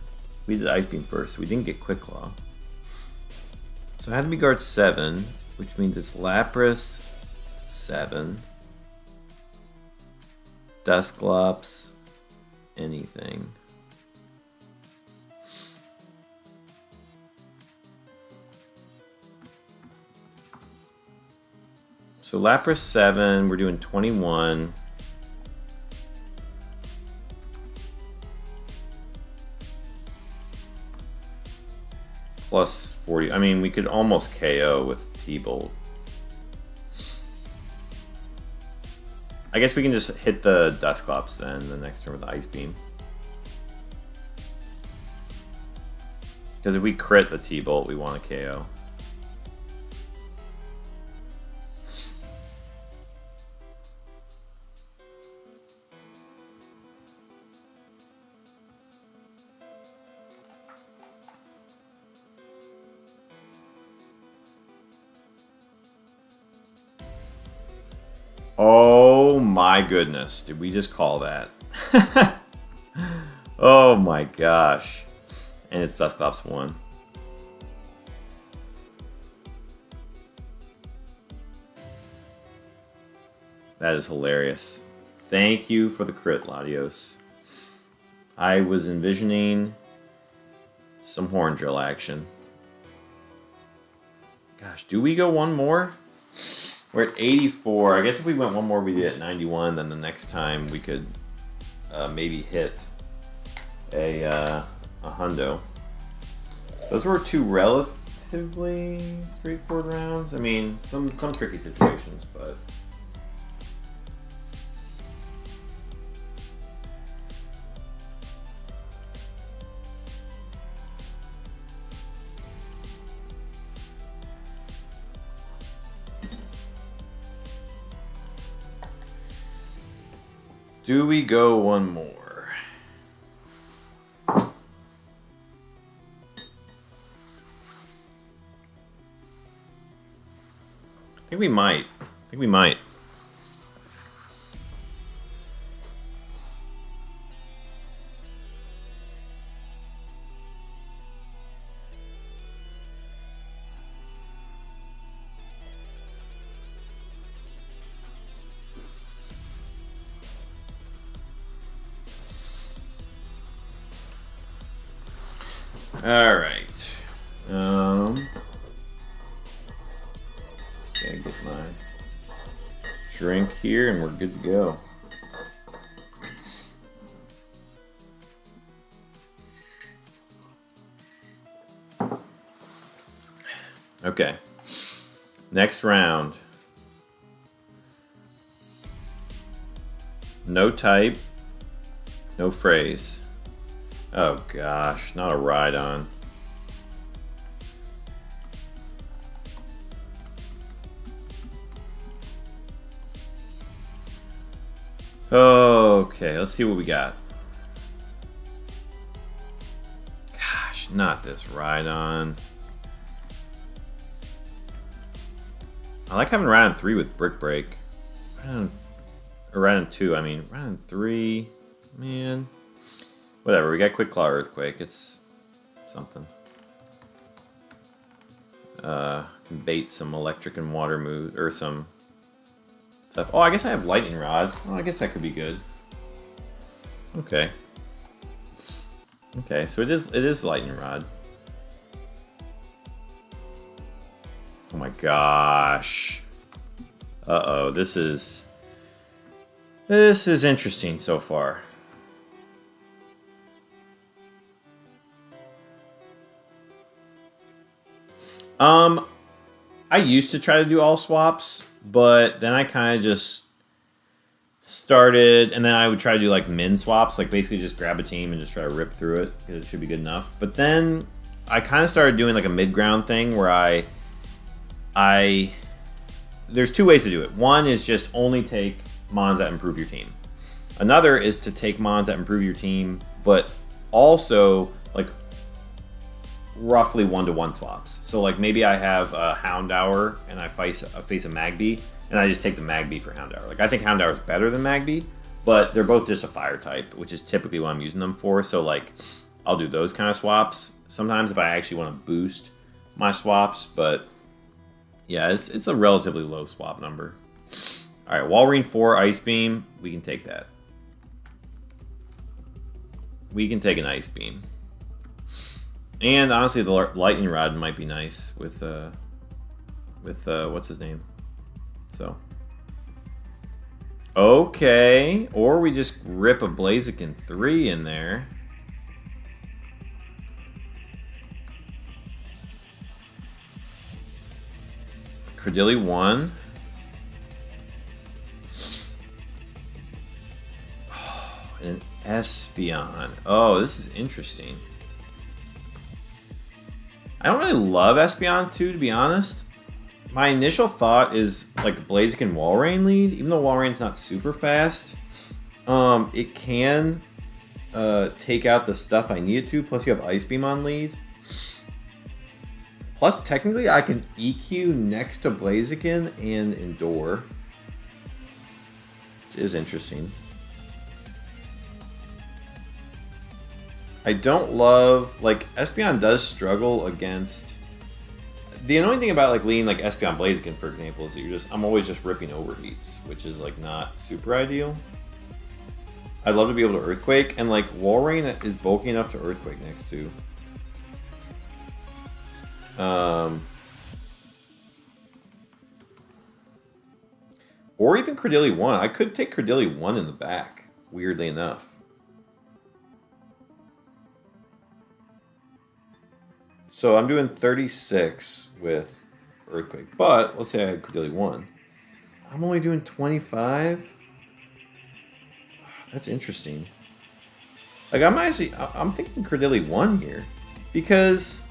Speaker 1: We did Ice Beam first, so we didn't get Quick Claw. So it had to be Guard 7, which means it's Lapras 7. Dusclops anything. So Lapras 7, we're doing 21. Plus 40. I mean, we could almost KO with T-Bolt. I guess we can just hit the Dusclops then, the next turn with the Ice Beam. Because if we crit the T-Bolt, we want to KO. Oh my goodness. Did we just call that? Oh my gosh. And it's Dusclops 1. That is hilarious. Thank you for the crit, Latios. I was envisioning some Horn Drill action. Gosh, do we go one more? We're at 84. I guess if we went one more, we'd be at 91. Then the next time we could maybe hit a hundo. Those were two relatively straightforward rounds. I mean, some tricky situations, but. Do we go one more? I think we might. All right. Gotta get my drink here, and we're good to go. Okay. Next round. No type. No phrase. Oh gosh, not a Rhydon. Okay, let's see what we got. Gosh, not this Rhydon. I like having Rhydon 3 with Brick Break. Rhydon 2, I mean. Rhydon 3, man. Whatever, we got Quick Claw Earthquake. It's something. Can bait some electric and water moves, or some stuff. Oh, I guess I have Lightning Rod. Oh, I guess that could be good. Okay. Okay, so it is Lightning Rod. Oh my gosh. Uh-oh, this is interesting so far. I used to try to do all swaps, but then I kind of just started, and then I would try to do like min swaps, like basically just grab a team and just try to rip through it, because it should be good enough. But then I kind of started doing like a mid-ground thing where there's two ways to do it. One is just only take mons that improve your team. Another is to take mons that improve your team, but also like roughly 1-to-1 swaps. So like maybe I have a Houndour and I face a Magby, and I just take the Magby for Houndour. Like I think Houndour is better than Magby, but they're both just a fire type, which is typically what I'm using them for. So like I'll do those kind of swaps sometimes if I actually want to boost my swaps, but yeah, it's a relatively low swap number. All right, Walrein 4 Ice Beam, we can take that. We can take an Ice Beam. And honestly, the Lightning Rod might be nice with what's his name? So. Okay. Or we just rip a Blaziken 3 in there. Credilli 1. Oh, an Espeon. Oh, this is interesting. I don't really love Espeon 2, to be honest. My initial thought is like Blaziken Walrein lead, even though Walrein's not super fast. It can take out the stuff I need it to, plus you have Ice Beam on lead. Plus, technically, I can EQ next to Blaziken and Endure. Which is interesting. I don't love... Like, Espeon does struggle against... The annoying thing about like leading like Espeon Blaziken, for example, is that I'm always just ripping overheats, which is like not super ideal. I'd love to be able to Earthquake, and like Walrein is bulky enough to Earthquake next to. Or even Credilli 1. I could take Credilli 1 in the back, weirdly enough. So I'm doing 36 with Earthquake. But let's say I had Credilli 1. I'm only doing 25? That's interesting. Like I'm thinking Credilli 1 here. Because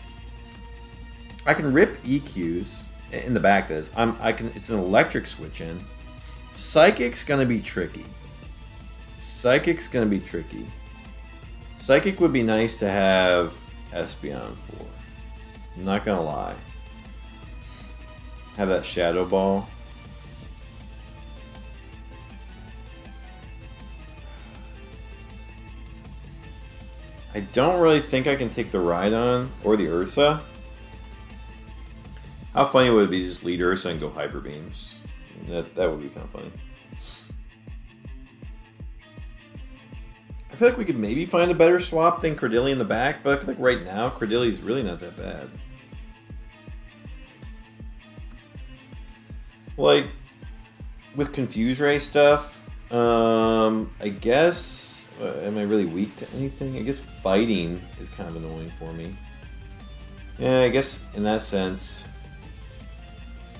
Speaker 1: I can rip EQs in the back. It's an electric switch in. Psychic's gonna be tricky. Psychic would be nice to have Espeon for. I'm not gonna lie. Have that Shadow Ball. I don't really think I can take the Rhydon or the Ursa. How funny would it be to just lead Ursa and go Hyper Beams? That would be kind of funny. I feel like we could maybe find a better swap than Credilli in the back, but I feel like right now Credilli's really not that bad. Like, with Confuse Ray stuff, I guess, am I really weak to anything? I guess Fighting is kind of annoying for me. Yeah, I guess in that sense.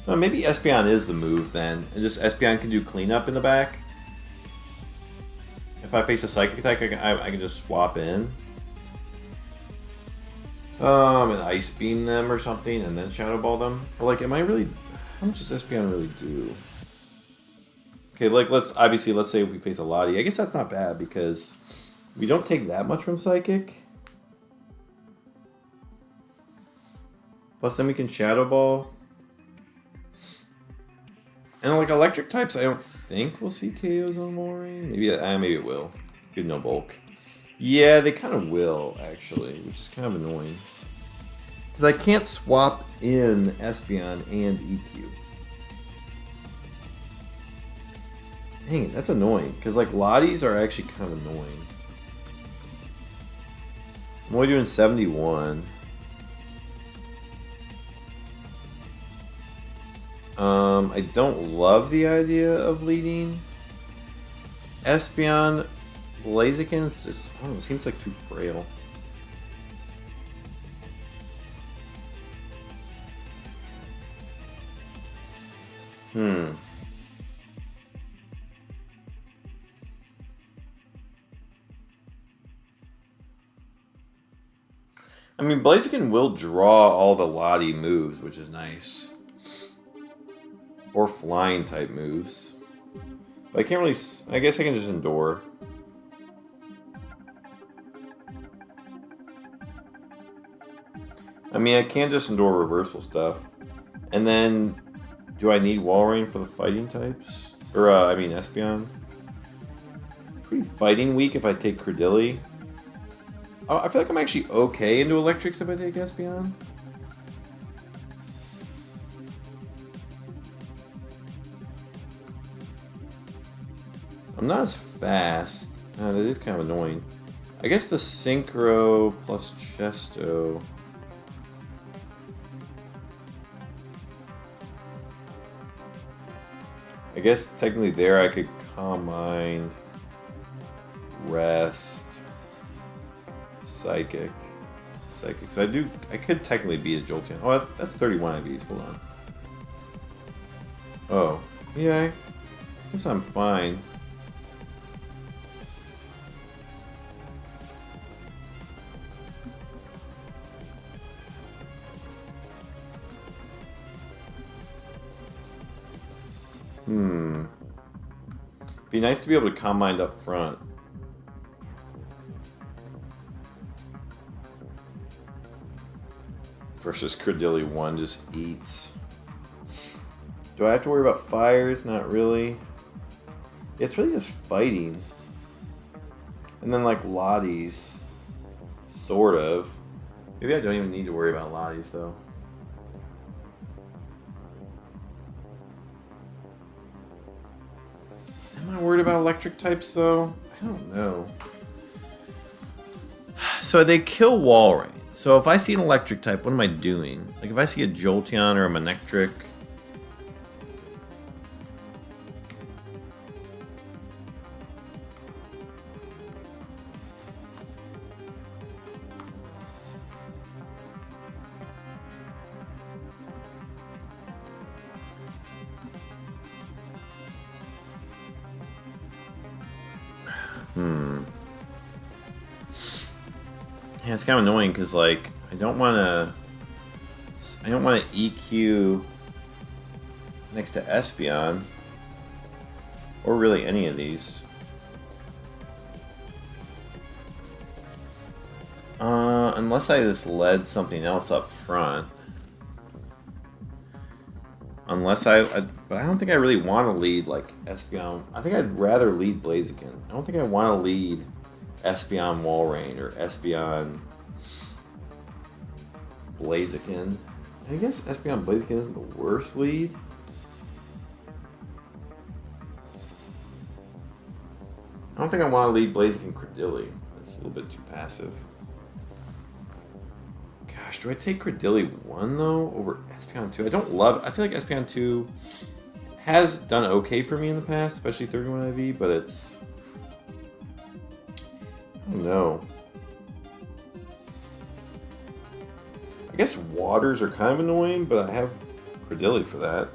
Speaker 1: No, maybe Espeon is the move then, and just Espeon can do cleanup in the back. If I face a Psychic attack, I can just swap in. And Ice Beam them or something, and then Shadow Ball them. Or like, am I really... How much does Espeon really do? Okay, like, let's say if we face a Lottie. I guess that's not bad, because we don't take that much from Psychic. Plus then we can Shadow Ball. And like electric types, I don't think we'll see KOs on Walrein. Maybe it will. Good no bulk. Yeah, they kind of will actually, which is kind of annoying. Because I can't swap in Espeon and EQ. Dang it, that's annoying. Because like Lotties are actually kind of annoying. I'm only doing 71. I don't love the idea of leading Espeon Blaziken. It's just, I don't know, it seems like too frail. I mean, Blaziken will draw all the Lottie moves, which is nice. Or flying type moves. But I can't really... I guess I can just Endure. I mean, I can just Endure reversal stuff. And then... Do I need Walrein for the fighting types? Or, I mean, Espeon? Pretty fighting weak if I take Credilli. Oh, I feel like I'm actually okay into electrics if I take Espeon. I'm not as fast. That is kind of annoying. I guess the Synchro plus Chesto. I guess technically there I could Calm Mind, Rest, Psychic. So I could technically beat a Jolteon. Oh, that's 31 IVs. Hold on. Oh, yeah. I guess I'm fine. Be nice to be able to Calm Mind up front. Versus Credilli 1 just eats. Do I have to worry about fires? Not really. It's really just fighting. And then like Lottie's. Sort of. Maybe I don't even need to worry about Lottie's though. Am I worried about electric types though? I don't know. So they kill Walrein. So if I see an electric type, what am I doing? Like if I see a Jolteon or a Manectric. Yeah, it's kind of annoying because like I don't want to EQ next to Espeon or really any of these. Unless I just led something else up front. But I don't think I really want to lead like Espeon. I think I'd rather lead Blaziken. I don't think I want to lead Espeon Walrein or Espeon Blaziken. I guess Espeon Blaziken isn't the worst lead. I don't think I want to lead Blaziken Credilli. That's a little bit too passive. Gosh, do I take Credilli 1 though over Espeon 2? I don't love it. I feel like Espeon 2 has done okay for me in the past, especially 31 IV, but it's... I don't know. I guess waters are kind of annoying, but I have Credilli for that.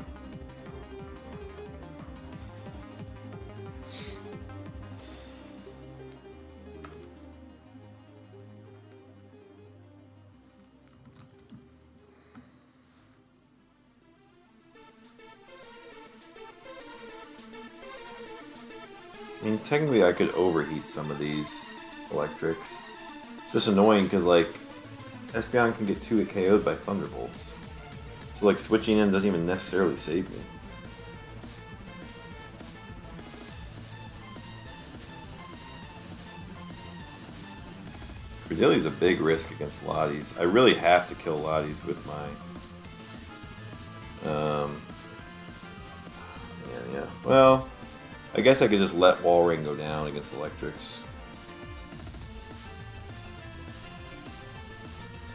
Speaker 1: I mean, technically I could overheat some of these electrics. It's just annoying because, like, Espeon can get 2 KO'd by Thunderbolts. So, like, switching in doesn't even necessarily save me. Credilli's a big risk against Lottie's. I really have to kill Lottie's with my... Yeah. Well... I guess I could just let Walrein go down against electrics.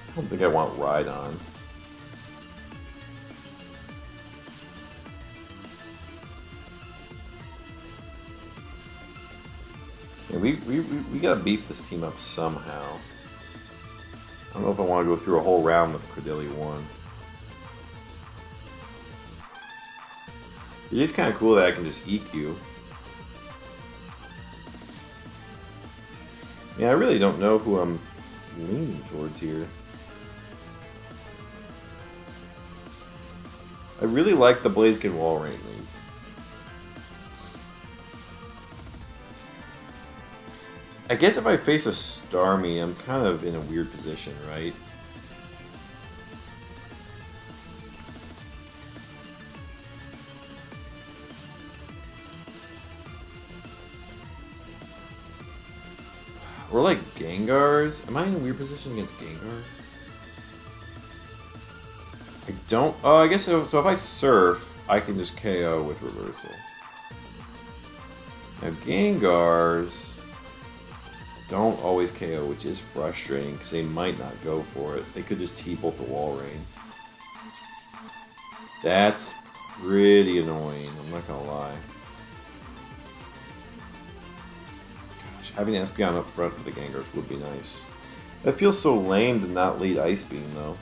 Speaker 1: I don't think I want Rhydon. Yeah, we gotta beef this team up somehow. I don't know if I want to go through a whole round with Credilli 1. It is kind of cool that I can just EQ. Yeah, I really don't know who I'm leaning towards here. I really like the Blaziken Walrein lead. I guess if I face a Starmie, I'm kind of in a weird position, right? Or like Gengars. Am I in a weird position against Gengars? I don't... Oh, I guess so. So if I Surf, I can just KO with Reversal. Now Gengars don't always KO, which is frustrating because they might not go for it. They could just T-Bolt the Walrein. That's pretty annoying, I'm not gonna lie. Gosh, having Espeon up front for the Gengars would be nice. It feels so lame to not lead Ice Beam, though.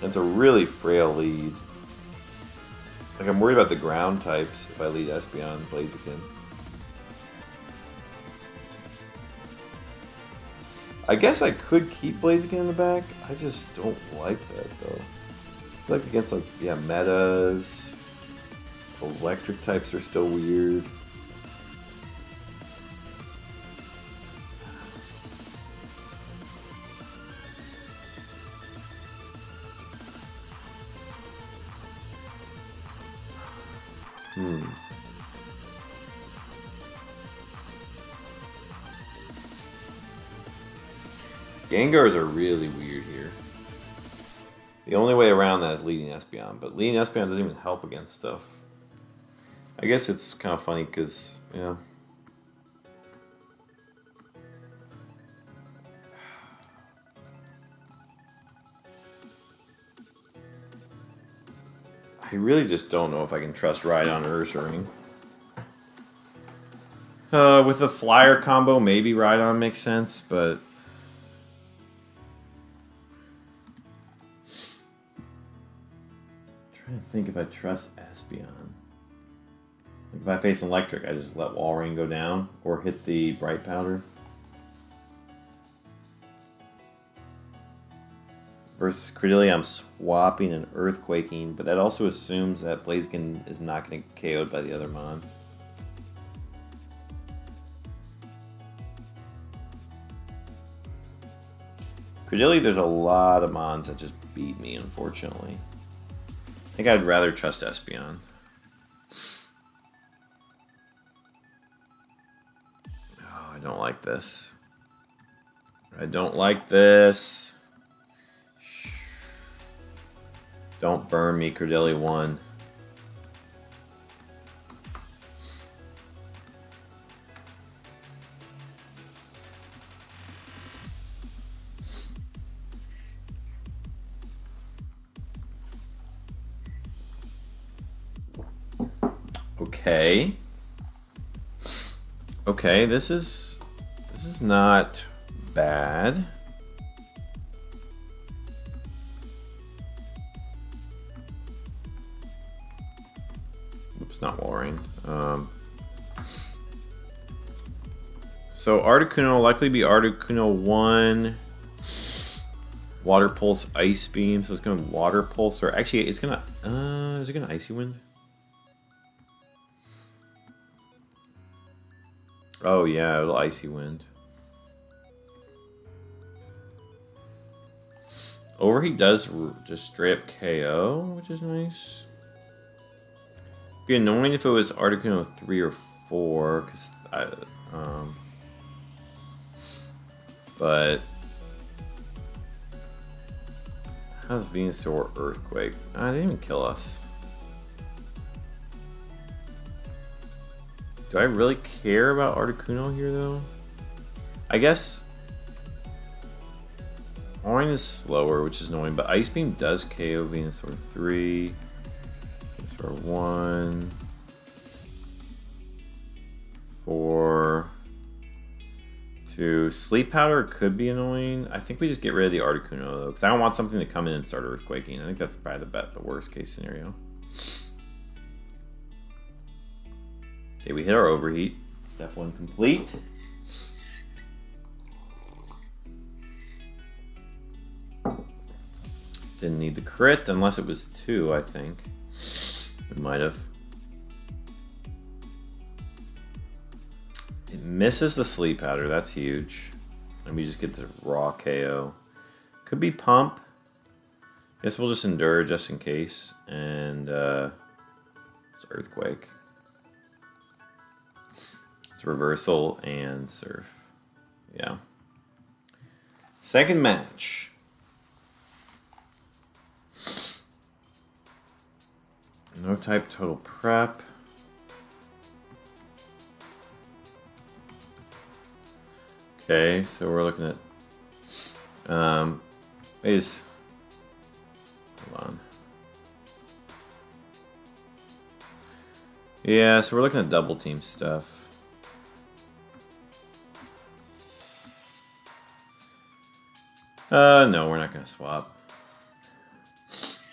Speaker 1: It's a really frail lead. Like, I'm worried about the ground types if I lead Espeon and Blaziken. I guess I could keep Blaziken in the back. I just don't like that, though. I feel like against, like, yeah, metas. Electric types are still weird. Gengars are really weird here. The only way around that is leading Espeon, but leading Espeon doesn't even help against stuff. I guess it's kind of funny because, yeah. I really just don't know if I can trust Rhydon or Ursaring. With a flyer combo, maybe Rhydon makes sense, but I'm trying to think if I trust Espeon. Like if I face electric, I just let Walrein go down or hit the Bright Powder. Versus Credillia, I'm swapping and Earthquaking, but that also assumes that Blaziken is not going to get KO'd by the other Mon. Credillia, there's a lot of Mons that just beat me, unfortunately. I think I'd rather trust Espeon. Oh, I don't like this. I don't like this. Don't burn me, Credillia 1. Okay. Okay, this is not bad. Oops, not Walrein. So Articuno will likely be Articuno 1. Water Pulse, Ice Beam. So it's going to Water Pulse, or actually it's going to. Is it going to Icy Wind? Oh yeah, it'll Icy Wind. Overheat does just straight up KO, which is nice. Be annoying if it was Articuno 3 or 4, because but how's Venusaur Earthquake? I didn't even kill us. Do I really care about Articuno here, though? I guess Walrein is slower, which is annoying, but Ice Beam does KO Venusaur 3. Venusaur 1. 4. 2. Sleep Powder could be annoying. I think we just get rid of the Articuno, though, because I don't want something to come in and start Earthquaking. I think that's probably the worst case scenario. Okay, we hit our Overheat. Step 1 complete. Didn't need the crit, unless it was 2, I think. We might have. It misses the Sleep Powder, that's huge. And we just get the raw KO. Could be Pump. Guess we'll just endure just in case. And it's Earthquake. It's Reversal and Surf. Yeah. Second match. No type total prep. Okay, so we're looking at hold on. Yeah, so we're looking at double team stuff. No, we're not going to swap.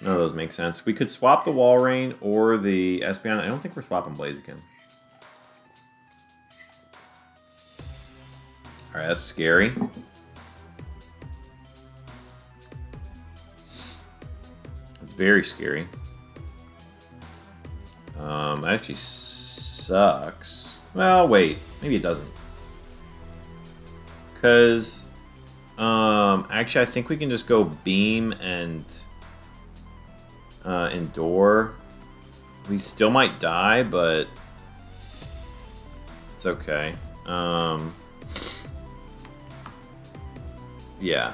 Speaker 1: None of those make sense. We could swap the Walrein or the Espeon. I don't think we're swapping Blaziken. Alright, that's scary. It's very scary. That actually sucks. Well, wait. Maybe it doesn't. Because, actually, I think we can just go Beam and Endure. We still might die, but it's okay. Yeah.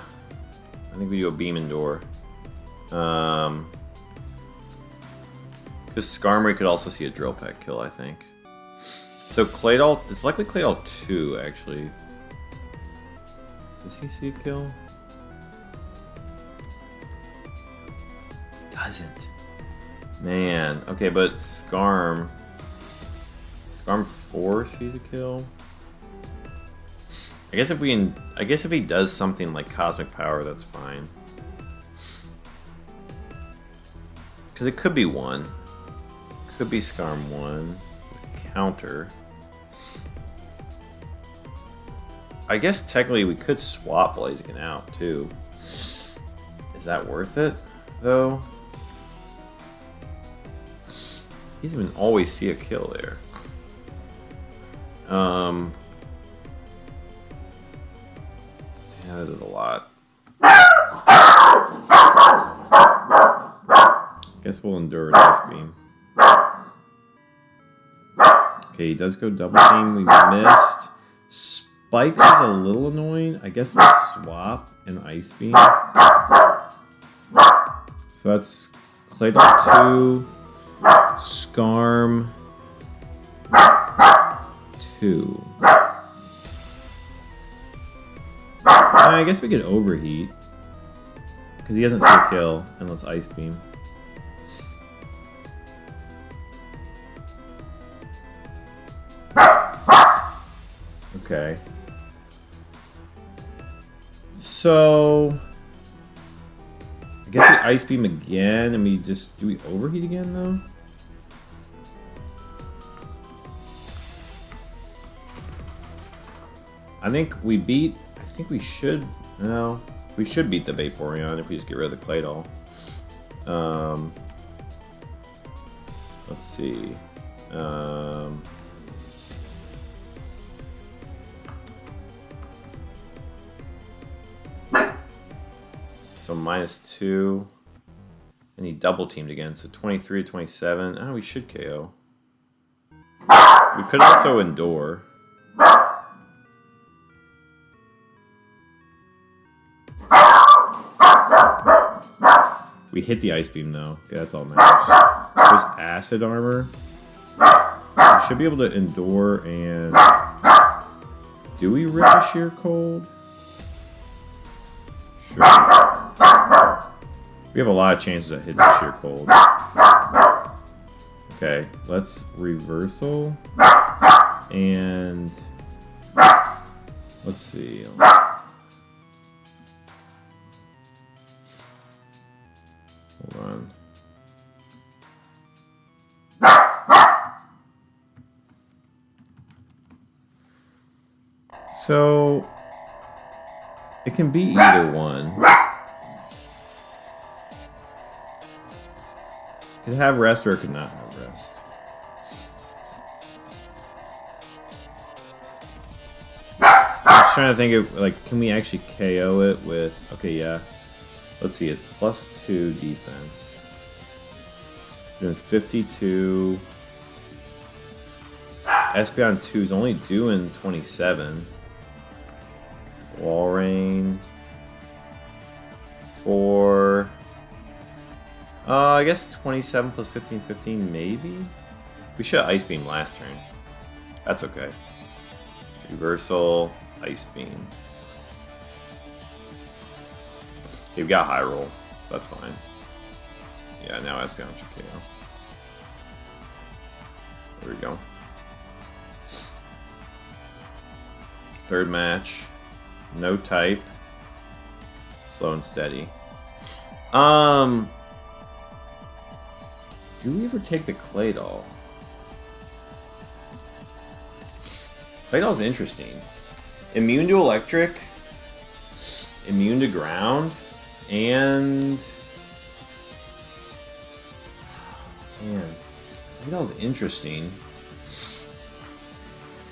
Speaker 1: I think we do a Beam Endure. Because Skarmory could also see a Drill Peck kill, I think. So Claydol, it's likely Claydol 2, actually. Does he see a kill? He doesn't. Man. Okay, but Skarm 4 sees a kill. I guess if he does something like Cosmic Power, that's fine. Because it could be 1. Could be Skarm 1 with counter. I guess technically we could swap Blaziken out too. Is that worth it though? He doesn't even always see a kill there. Yeah, that is a lot. Guess we'll endure this beam. Okay, he does go double team. We missed. Spikes is a little annoying. I guess we'll swap an Ice Beam. So that's Claydol 2, Skarm 2. I guess we could overheat. Because he doesn't see a kill unless Ice Beam. Okay. So I get the Ice Beam again, and do we overheat again though? I think we should beat the Vaporeon if we just get rid of the Claydol. Let's see. So -2. And he double teamed again, so 23 to 27. Oh, we should KO. We could also Endure. We hit the Ice Beam though. Okay, that's all that matters. There's Acid Armor. We should be able to Endure and... Do we rip a Sheer Cold? Sure. We have a lot of chances at hitting Sheer Cold. Okay, let's Reversal. And... Let's see. Hold on. So it can be either one. It could have rest or it could not have rest. I'm just trying to think of, like, can we actually KO it with... Okay, yeah. Let's see it. +2 defense. Doing 52. Espeon 2 is only doing 27. Walrein 4. I guess 27 plus 15, 15 maybe? We should have Ice Beam last turn. That's okay. Reversal, Ice Beam. Okay, we've got High Roll, so that's fine. Yeah, now Espeon should KO. There we go. Third match. No type. Slow and steady. Do we ever take the Claydol? Claydol's interesting. Immune to electric, immune to ground, and man, Claydol's interesting.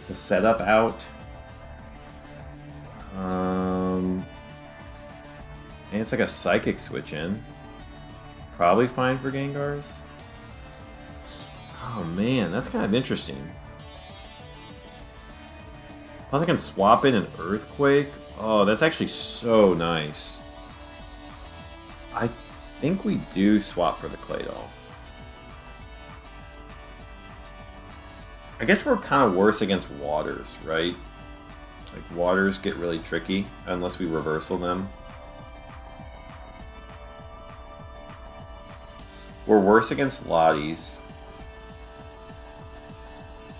Speaker 1: The setup out. And it's like a psychic switch in. Probably fine for Gengars. Oh man, that's kind of interesting. Plus I can swap in an Earthquake. Oh, that's actually so nice. I think we do swap for the Claydol. I guess we're kind of worse against waters, right? Like waters get really tricky unless we reversal them. We're worse against Lotties.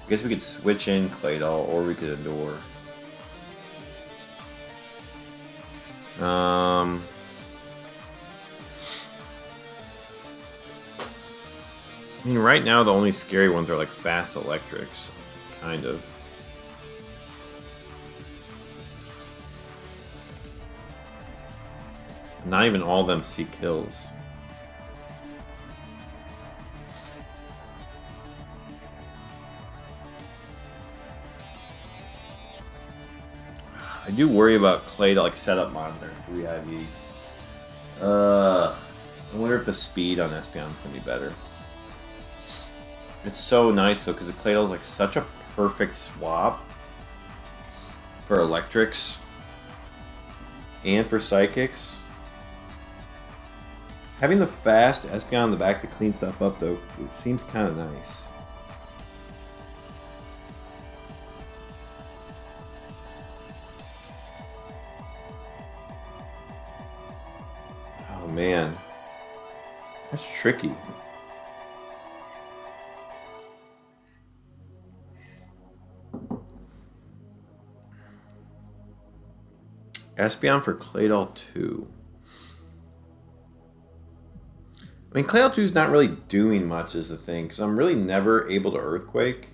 Speaker 1: I guess we could switch in Claydol or we could Endure. I mean, right now the only scary ones are like fast electrics, kind of. Not even all of them see kills. I do worry about Clay to like set up monitor 3 IV. I wonder if the speed on Espeon is gonna be better. It's so nice though because the Claydol is like such a perfect swap for electrics and for psychics. Having the fast Espeon in the back to clean stuff up though, it seems kind of nice. Oh man, that's tricky. Espeon for Claydol 2. I mean, Claydol 2 is not really doing much is the thing, because I'm really never able to Earthquake.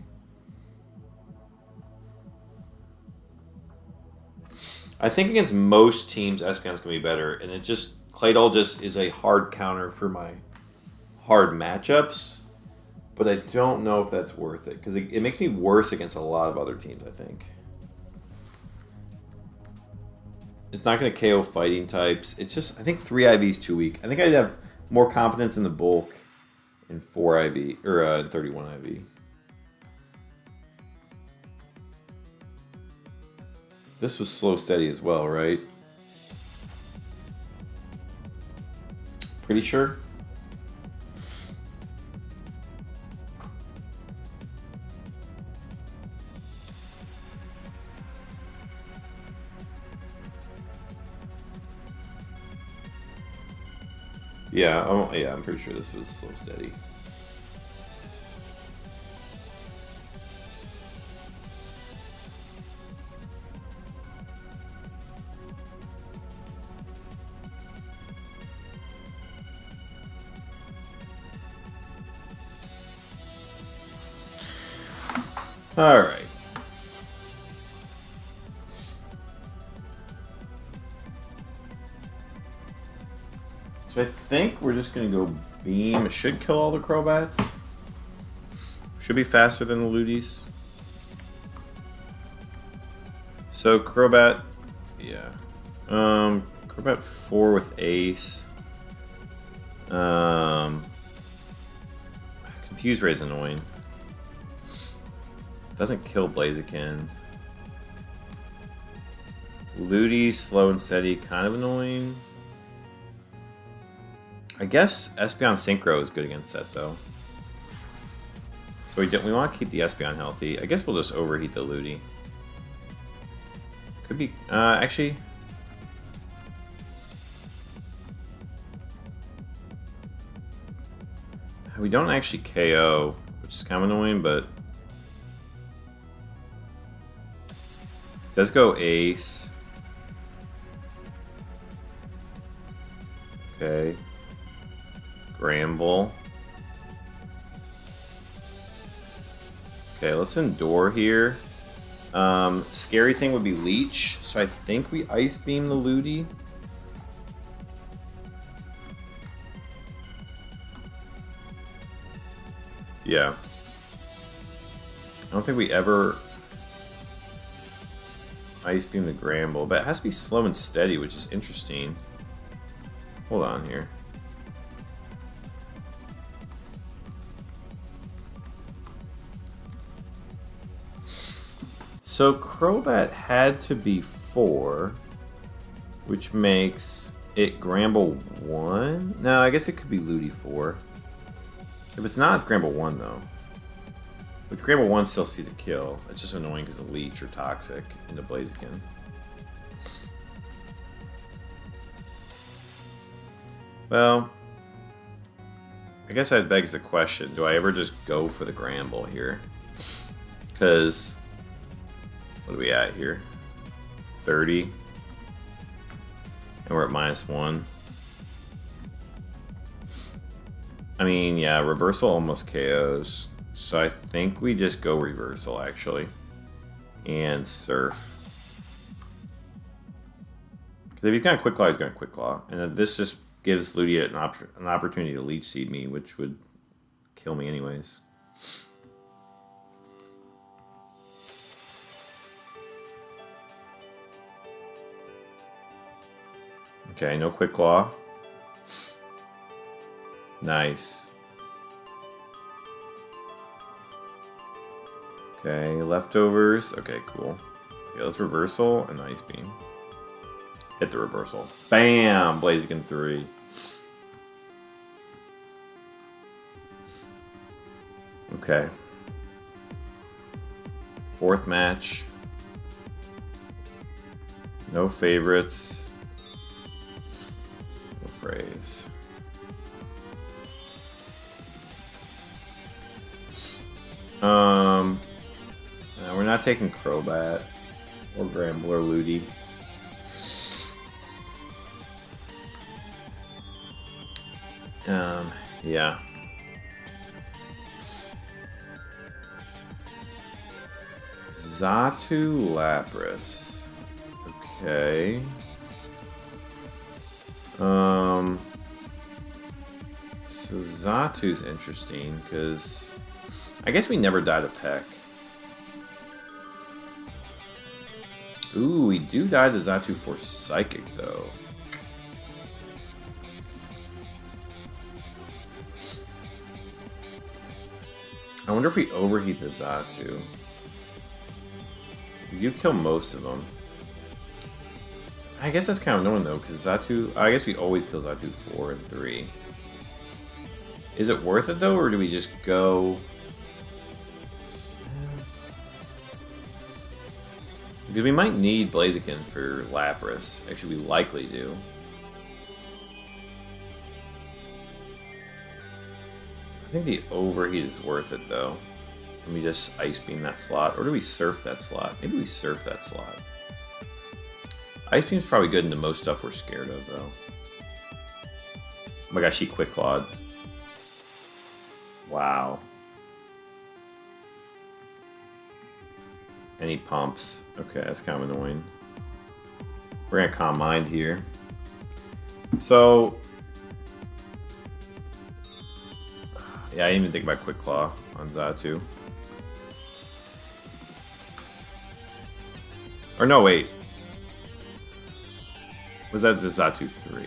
Speaker 1: I think against most teams, Espeon's going to be better, and it just, Claydol just is a hard counter for my hard matchups, but I don't know if that's worth it, because it makes me worse against a lot of other teams, I think. It's not going to KO fighting types. It's just, I think 3 IV is too weak. I think I'd have more confidence in the bulk in 4 IV, or 31 IV. This was slow steady as well, right? Pretty sure? Yeah, I'm pretty sure this was slow steady. All right. So I think we're just going to go Beam. It should kill all the Crobats. Should be faster than the Ludies. So Crobat, yeah. Crobat 4 with Ace. Confuse Ray is annoying. Doesn't kill Blaziken. Ludi, slow and steady, kind of annoying. I guess Espeon Synchro is good against that though. So we want to keep the Espeon healthy. I guess we'll just overheat the Ludi. Could be actually. We don't actually KO, which is kind of annoying, but Does go ace. Okay. Gramble. Okay, let's endure here. Scary thing would be Leech, so I think we Ice Beam the Ludi. Yeah. I don't think we ever Ice Beam the Gramble, but it has to be slow and steady, which is interesting. Hold on here. So Crobat had to be 4, which makes it Gramble 1? No, I guess it could be Ludi 4. If it's not, it's Gramble 1 though. Which Gramble 1 still sees a kill. It's just annoying because the Leech or Toxic into Blaziken. Well, I guess that begs the question, do I ever just go for the Gramble here? Because, what are we at here? 30. And we're at -1. I mean, yeah, Reversal almost KOs. So I think we just go Reversal, actually. And Surf. Because if he's going to Quick Claw, he's going to Quick Claw. And this just gives Ludi an opportunity to Leech Seed me, which would kill me anyways. Okay, no Quick Claw. Nice. Okay, leftovers. Okay, cool. Okay, let's Reversal and Ice Beam. Hit the Reversal. Bam! Blaziken 3. Okay. 4th match. No favorites. No phrase. We're not taking Crobat or Gramble or Ludi. Yeah. Xatu Lapras. Okay. So Xatu's interesting because I guess we never died of Peck. Ooh, we do die to Xatu for Psychic though. I wonder if we overheat the Xatu. We do kill most of them. I guess that's kind of annoying though, because Xatu... I guess we always kill Xatu 4 and 3. Is it worth it though, or do we just go... Because we might need Blaziken for Lapras. Actually, we likely do. I think the overheat is worth it though. Let me just Ice Beam that slot. Or do we Surf that slot? Maybe we Surf that slot. Ice Beam's probably good into most stuff we're scared of though. Oh my gosh, he Quick Clawed. Wow. And he pumps. Okay, that's kind of annoying. We're gonna Calm Mind here. So... yeah, I didn't even think about Quick Claw on Xatu. Or no, wait. Was that Xatu 3?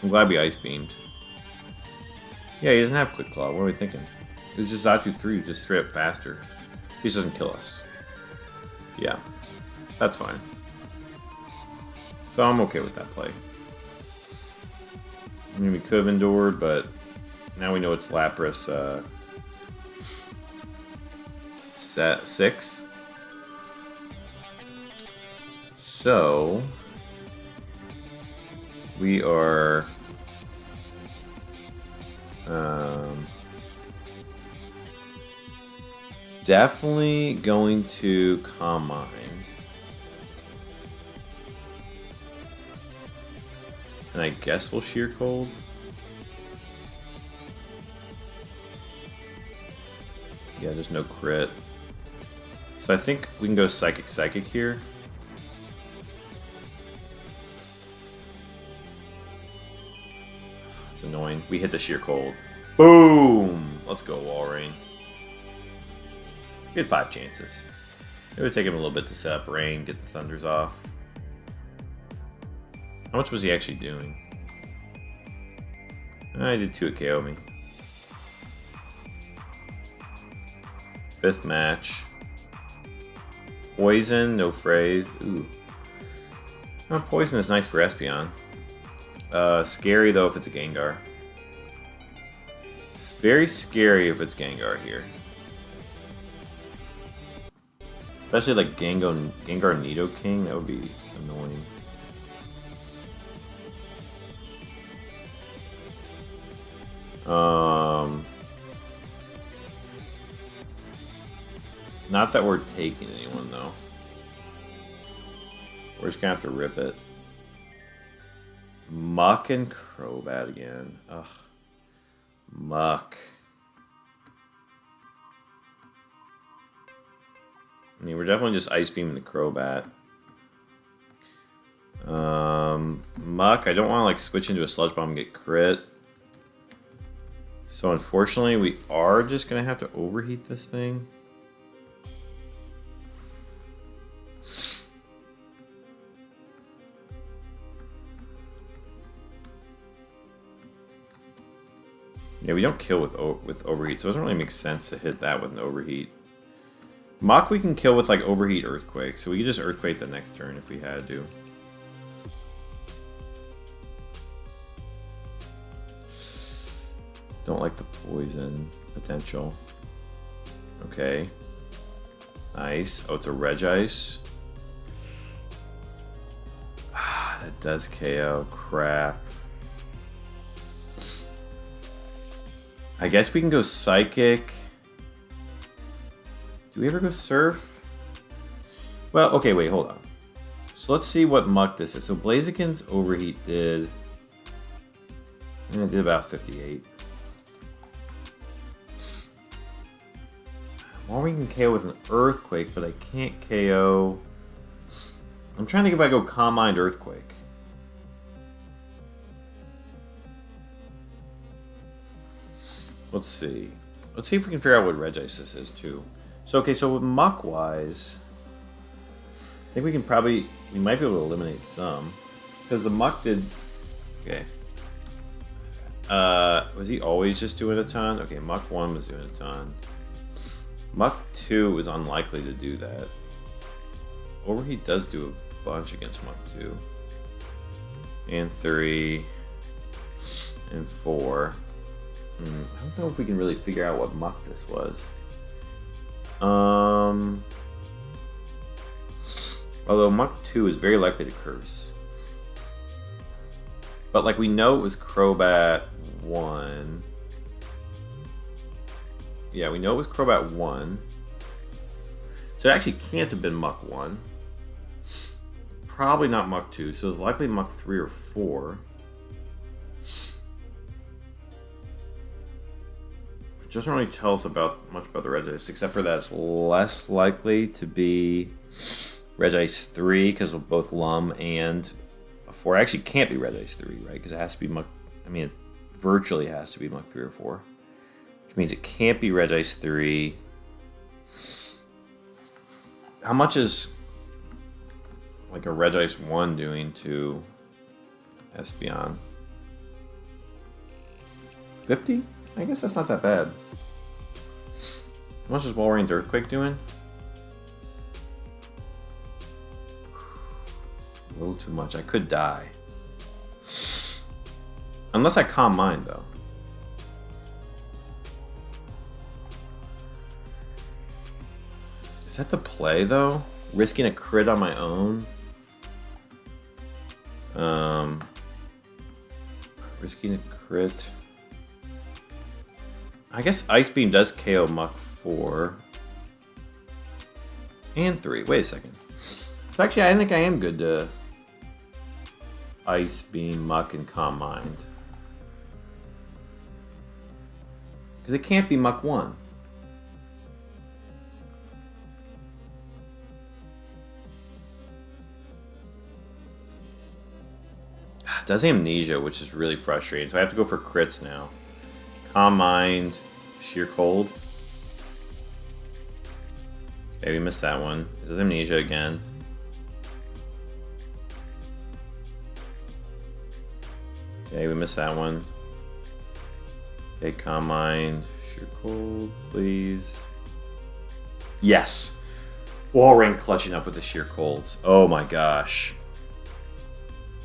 Speaker 1: I'm glad we Ice Beamed. Yeah, he doesn't have Quick Claw. What are we thinking? It was just Xatu 3, just straight up faster. He just doesn't kill us. Yeah, that's fine. So I'm okay with that play. I mean, we could have endured, but now we know it's Lapras 6. So we are definitely going to Calm Mind. And I guess we'll Sheer Cold. Yeah, there's no crit. So I think we can go Psychic here. It's annoying. We hit the Sheer Cold. Boom! Let's go, Walrein. We had 5 chances. It would take him a little bit to set up Rain, get the Thunders off. How much was he actually doing? I did 2 at KO me. 5th match. Poison, no phrase. Ooh. Oh, poison is nice for Espeon. Scary though if it's a Gengar. It's very scary if it's Gengar here. Especially like Gengar Nidoking, that would be annoying. Not that we're taking anyone though. We're just gonna have to rip it. Muck and Crobat again. Ugh. Muck. I mean, we're definitely just Ice Beaming the Crobat. Muck, I don't want to like switch into a Sludge Bomb and get crit. So unfortunately, we are just going to have to overheat this thing. Yeah, we don't kill with overheat, so it doesn't really make sense to hit that with an overheat. Muck we can kill with like overheat Earthquake, so we could just Earthquake the next turn if we had to. Don't like the poison potential. Okay. Nice. Oh, it's a Regice. Ah, that does KO. Crap. I guess we can go Psychic. Do we ever go Surf? Well, okay, wait, hold on. So let's see what Muck this is. So Blaziken's Overheat did... And it did about 58. Walrein can KO with an Earthquake, but I can't KO... I'm trying to think if I go Calm Mind Earthquake. Let's see. Let's see if we can figure out what Regice this is, too. So, okay, so with Muck-wise, I think we can probably... We might be able to eliminate some. Because the Muck did... Okay. Was he always just doing a ton? Okay, Muck 1 was doing a ton. Muck 2 was unlikely to do that. Overheat does do a bunch against Muck 2. And 3. And 4. I don't know if we can really figure out what Muck this was. Although Muck 2 is very likely to Curse. But like we know it was Crobat 1. Yeah, we know it was Crobat 1. So it actually can't have been Muck 1. Probably not Muck 2, so it's likely Muck 3 or 4. It doesn't really tell us much about the Regice, except for that it's less likely to be Regice 3 because of both Lum and a 4. It actually can't be Regice 3, right? Because it has to be Muck... I mean, it virtually has to be Muck 3 or 4. Which means it can't be Regice 3. How much is like a Regice 1 doing to Espeon? 50? I guess that's not that bad. How much is Walrein's Earthquake doing? A little too much. I could die. Unless I Calm Mind, though. Is that the play, though? Risking a crit on my own? Risking a crit... I guess Ice Beam does KO Muck 4. And 3. Wait a second. So actually, I think I am good to Ice Beam, Muck, and Calm Mind. Because it can't be Muck 1. It does Amnesia, which is really frustrating. So I have to go for crits now. Calm Mind, Sheer Cold. Okay, we missed that one. It does Amnesia again. Okay, we missed that one. Okay, Calm Mind, Sheer Cold, please. Yes! Walrein clutching up with the Sheer Colds. Oh my gosh.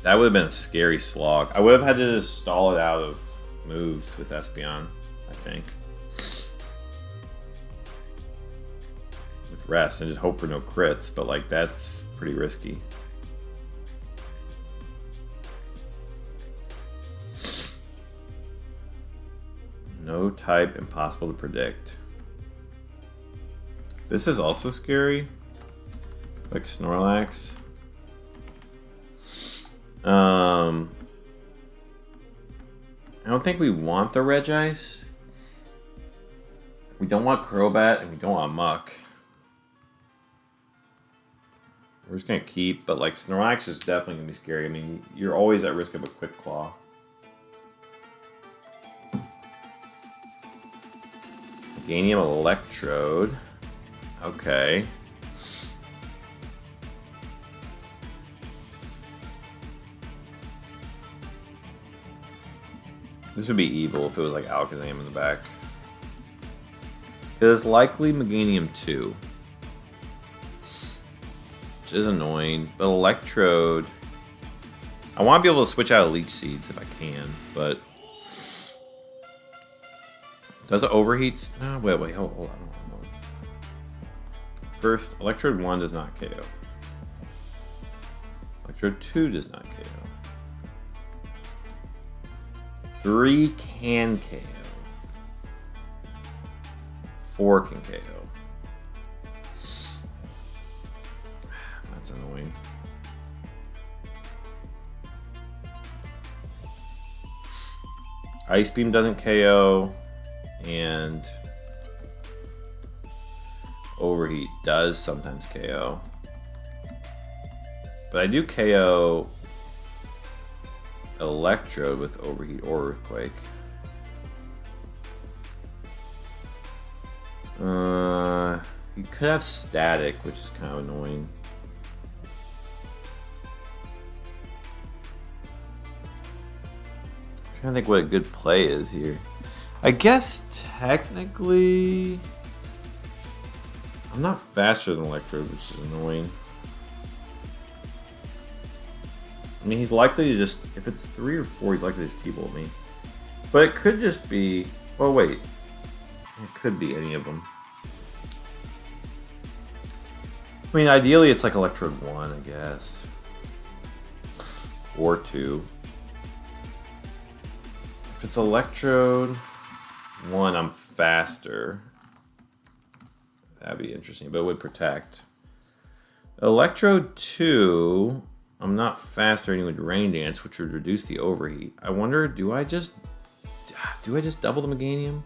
Speaker 1: That would have been a scary slog. I would have had to just stall it out of moves with Espeon, I think. With rest and just hope for no crits, but like that's pretty risky. No type, impossible to predict. This is also scary. Like Snorlax. I don't think we want the Regice. We don't want Crobat, and we don't want Muck. We're just gonna keep, but like Snorlax is definitely gonna be scary. I mean, you're always at risk of a Quick Claw. Meganium Electrode. Okay. This would be evil if it was like Alakazam in the back. It is likely Meganium 2. Which is annoying. But Electrode... I want to be able to switch out of Leech Seeds if I can, but... Does it overheat? Oh, wait, hold on. First, Electrode 1 does not KO. Electrode 2 does not KO. 3 can KO. 4 can KO. That's annoying. Ice Beam doesn't KO. And Overheat does sometimes KO. But I do KO Electrode with Overheat or Earthquake. You could have Static, which is kind of annoying. I'm trying to think what a good play is here. I guess technically I'm not faster than Electrode, which is annoying. I mean, he's likely to just, if it's 3 or 4, he's likely to just T-Bolt me. But it could just be, oh wait, it could be any of them. I mean, ideally it's like Electrode 1, I guess. Or 2. If it's Electrode 1, I'm faster. That'd be interesting, but it would protect. Electrode 2, I'm not faster and it would Rain Dance, which would reduce the overheat. I wonder, do I just double the Meganium?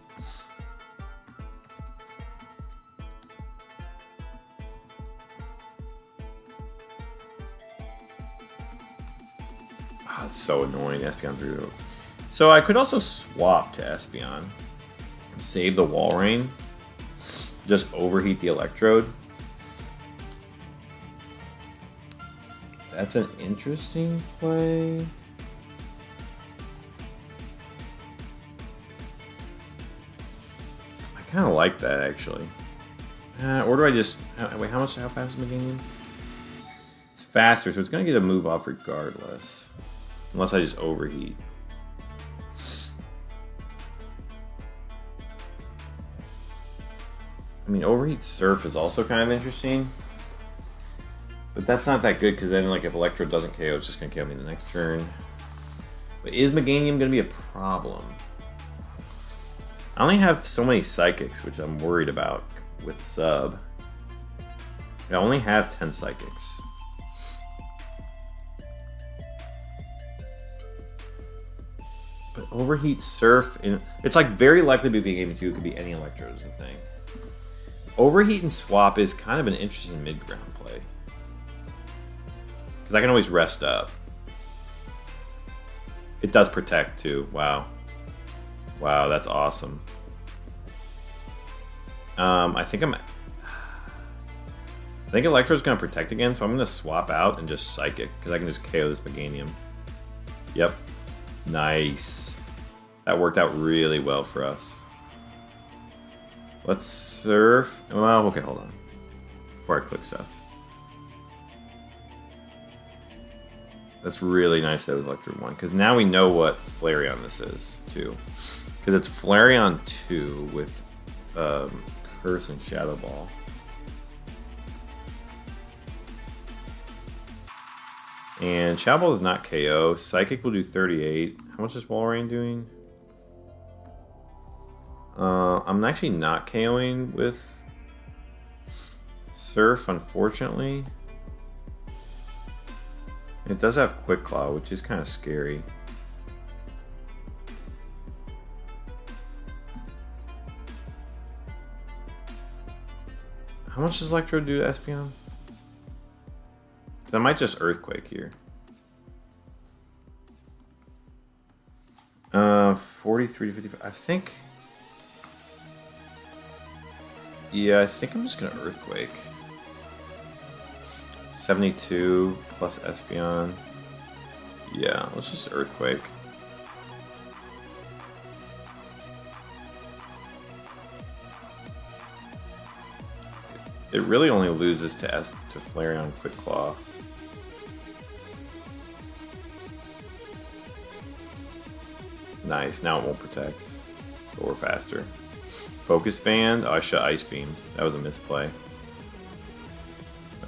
Speaker 1: Oh, it's so annoying, Espeon through. So I could also swap to Espeon and save the Walrein. Just overheat the Electrode. That's an interesting play. I kind of like that actually. Or do I just wait? How fast is Meganium? It's faster, so it's gonna get a move off regardless, unless I just overheat. I mean, Overheat Surf is also kind of interesting. But that's not that good, because then, like, if Electrode doesn't KO, it's just going to KO me the next turn. But is Meganium going to be a problem? I only have so many Psychics, which I'm worried about with Sub. I only have 10 psychics. But Overheat, Surf, it's like very likely to be Game 2. It could be any Electro is the thing. Overheat and Swap is kind of an interesting mid-ground play. Because I can always rest up. It does protect too. Wow. Wow, that's awesome. I think Electro's going to protect again, so I'm going to swap out and just Psychic, because I can just KO this Meganium. Yep. Nice. That worked out really well for us. Let's Surf. Well, okay, hold on. Before I click stuff. That's really nice that it was Electro 1, because now we know what Flareon this is, too. Because it's Flareon 2 with Curse and Shadow Ball. And Shadow Ball does not KO. Psychic will do 38. How much is Walrein doing? I'm actually not KOing with Surf, unfortunately. It does have Quick Claw, which is kind of scary. How much does Electro do to Espeon? I might just Earthquake here. 43 to 55. I think. Yeah, I think I'm just gonna Earthquake. 72 plus Espeon. Yeah, let's just Earthquake. It really only loses to Flareon Quick Claw. Nice, now it won't protect. But we're faster. Focus Band? Oh, I should Ice Beam. That was a misplay.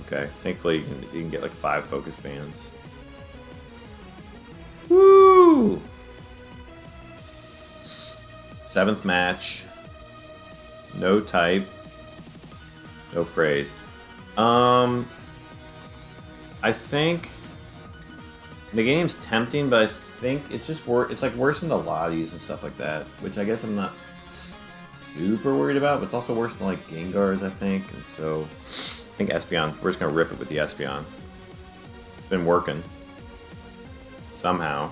Speaker 1: Okay, thankfully you can get like 5 Focus Bands. Woo! 7th match. No type. No phrase. I think the game's tempting, but I think it's just it's like worse than the Lotties and stuff like that, which I guess I'm not super worried about, but it's also worse than like Gengars, I think. And so I think Espeon, we're just gonna rip it with the Espeon. It's been working somehow.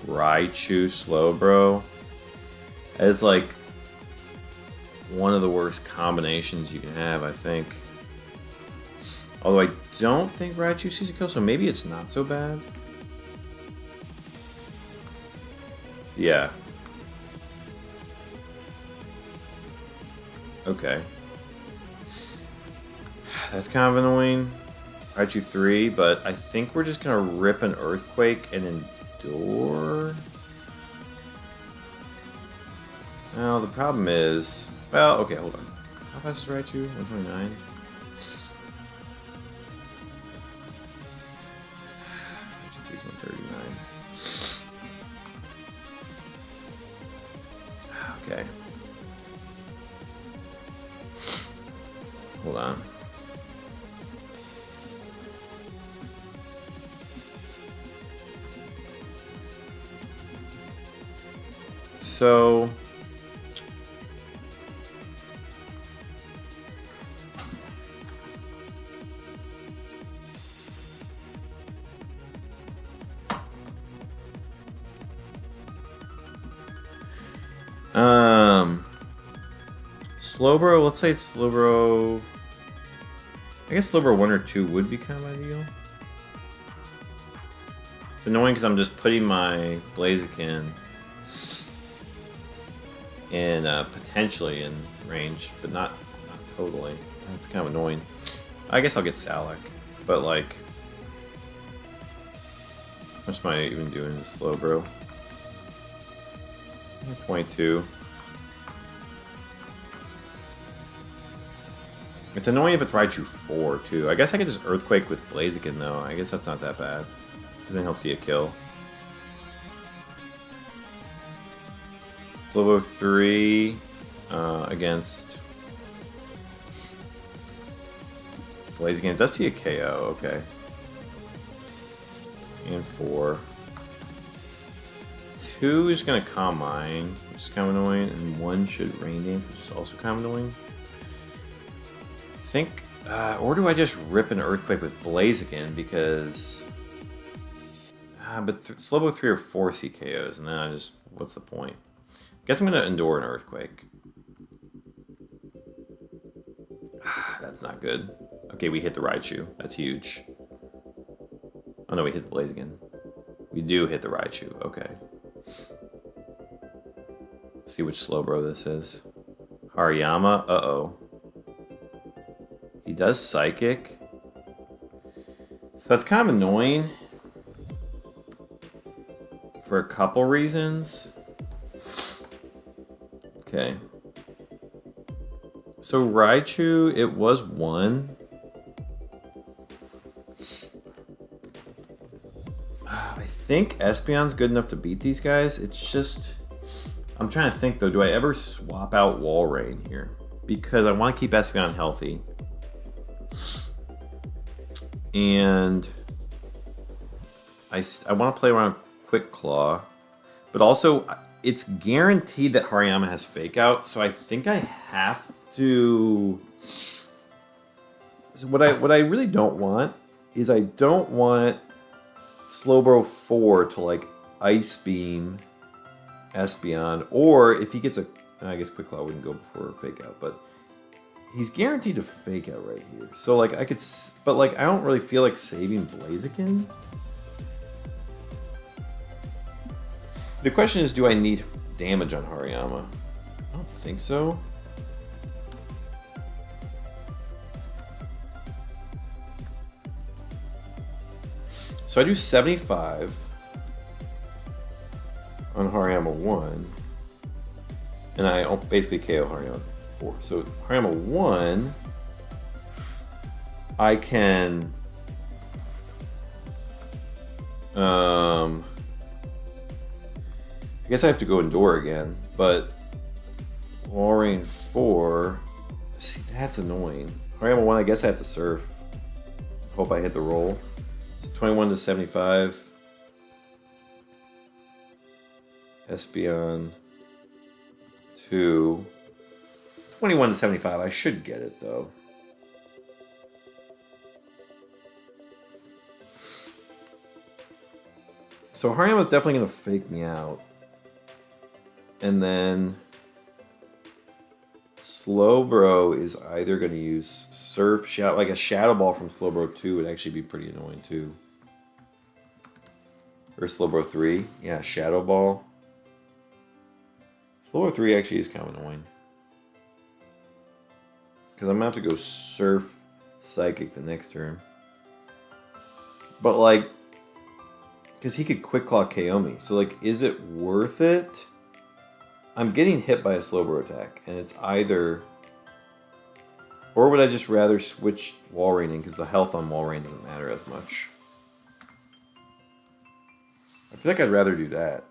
Speaker 1: Raichu Slowbro. It's like one of the worst combinations you can have, I think. Although I don't think Raichu sees a kill, so maybe it's not so bad. Yeah. Okay. That's kind of annoying. Raichu 3, but I think we're just gonna rip an Earthquake and endure. Now the problem is, well, okay, hold on. How fast is Raichu? 129. Raichu 3 is 139. Okay. Hold on. So Slowbro, let's say it's Slowbro. I guess Slowbro 1 or 2 would be kind of ideal. It's annoying because I'm just putting my Blaziken in potentially in range, but not totally. That's kind of annoying. I guess I'll get Salak, but like, how much am I even doing to Slowbro? 22. It's annoying if it's Raichu 4 too. I guess I could just Earthquake with Blaziken though. I guess that's not that bad, because then he'll see a kill. Slobo 3 against Blaziken. It does see a KO, okay. And 4. 2 is gonna Calm Mind, which is kind of annoying, and 1 should Rain Dance, which is also kind of annoying. I think, or do I just rip an Earthquake with Blaziken because... but Slowbro 3 or 4 CKOs, and then I just... What's the point? Guess I'm gonna endure an Earthquake. That's not good. Okay, we hit the Raichu. That's huge. Oh no, we hit the Blaziken. We do hit the Raichu. Okay. Let's see which Slowbro this is. Hariyama. Uh-oh. He does Psychic. So that's kind of annoying. For a couple reasons. Okay. So Raichu, it was 1. I think Espeon's good enough to beat these guys. It's just... I'm trying to think, though. Do I ever swap out Walrein here? Because I want to keep Espeon healthy. And... I want to play around Quick Claw. But also, it's guaranteed that Hariyama has Fake Out, so I think I have to... So what I really don't want is I don't want Slowbro 4 to like Ice Beam Espeon, or if he gets a... I guess Quick Claw wouldn't go before Fake Out, but he's guaranteed to Fake Out right here. So like I could... But like I don't really feel like saving Blaziken. The question is, do I need damage on Hariyama? I don't think so. So I do 75 on Hariyama 1, and I basically KO Hariyama 4. So Hariyama 1, I can... I guess I have to go Endure again, but Walrein 4... See, that's annoying. Hariyama 1, I guess I have to Surf. Hope I hit the roll. So 21 to 75. Espeon 2. 21 to 75. I should get it, though. So Hariyama's definitely going to fake me out. And then Slowbro is either going to use Surf, like a Shadow Ball from Slowbro 2 would actually be pretty annoying too. Or Slowbro 3. Yeah, Shadow Ball. Slowbro 3 actually is kind of annoying. Because I'm going to have to go Surf Psychic the next turn. But like, because he could Quick Claw KO me. So like, is it worth it? I'm getting hit by a Slowbro attack, and it's either... Or would I just rather switch Walrein in, because the health on Walrein doesn't matter as much. I feel like I'd rather do that.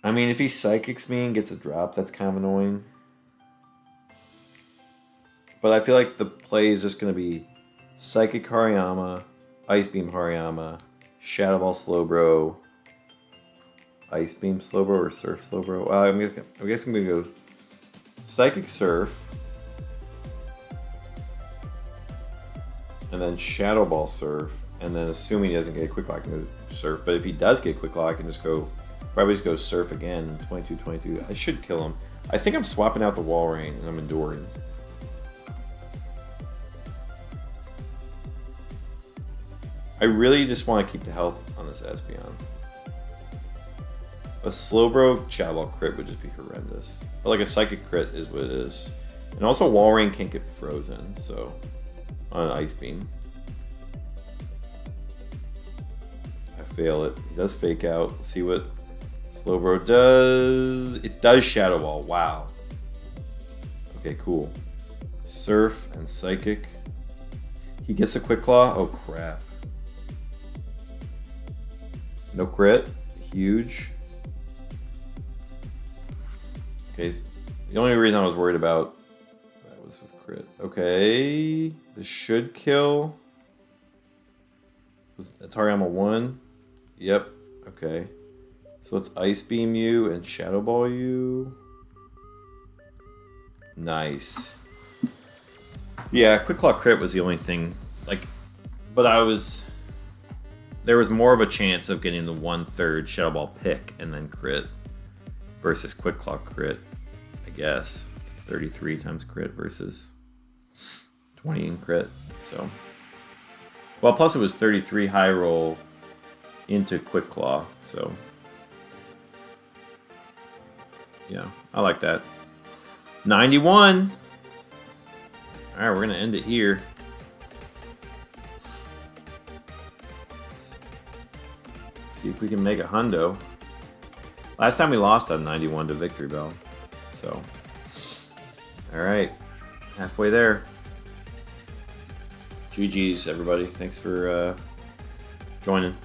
Speaker 1: I mean, if he Psychics me and gets a drop, that's kind of annoying. But I feel like the play is just going to be Psychic Hariyama, Ice Beam Hariyama, Shadow Ball Slowbro, Ice Beam Slowbro, or Surf Slowbro. I guess I'm going to go Psychic Surf, and then Shadow Ball Surf, and then assuming he doesn't get a Quick Claw, I can go Surf. But if he does get Quick Claw, I can just go, probably just go Surf again, 22-22. I should kill him. I think I'm swapping out the Walrein, and I'm enduring. I really just want to keep the health on this Espeon. A Slowbro Shadow Ball crit would just be horrendous. But like a Psychic crit is what it is. And also Walrein can't get frozen, so on an Ice Beam. I fail it. He does Fake Out. Let's see what Slowbro does. It does Shadow Ball. Wow. Okay, cool. Surf and Psychic. He gets a Quick Claw. Oh crap. No crit. Huge. Okay, The only reason I was worried about that was with crit. Okay, this should kill. Was that target on a 1? Yep. Okay. So let's Ice Beam you and Shadow Ball you. Nice. Yeah, Quick Claw crit was the only thing. Like, but there was more of a chance of getting the 1/3 Shadow Ball pick and then crit versus Quick Claw crit, I guess. 33 times crit versus 20 in crit. So, well, plus it was 33 high roll into Quick Claw. So, yeah, I like that. 91. All right, we're gonna end it here. See if we can make a hundo. Last time we lost on 91 to Victory Bell. So, all right, halfway there. GG's, everybody. Thanks for joining.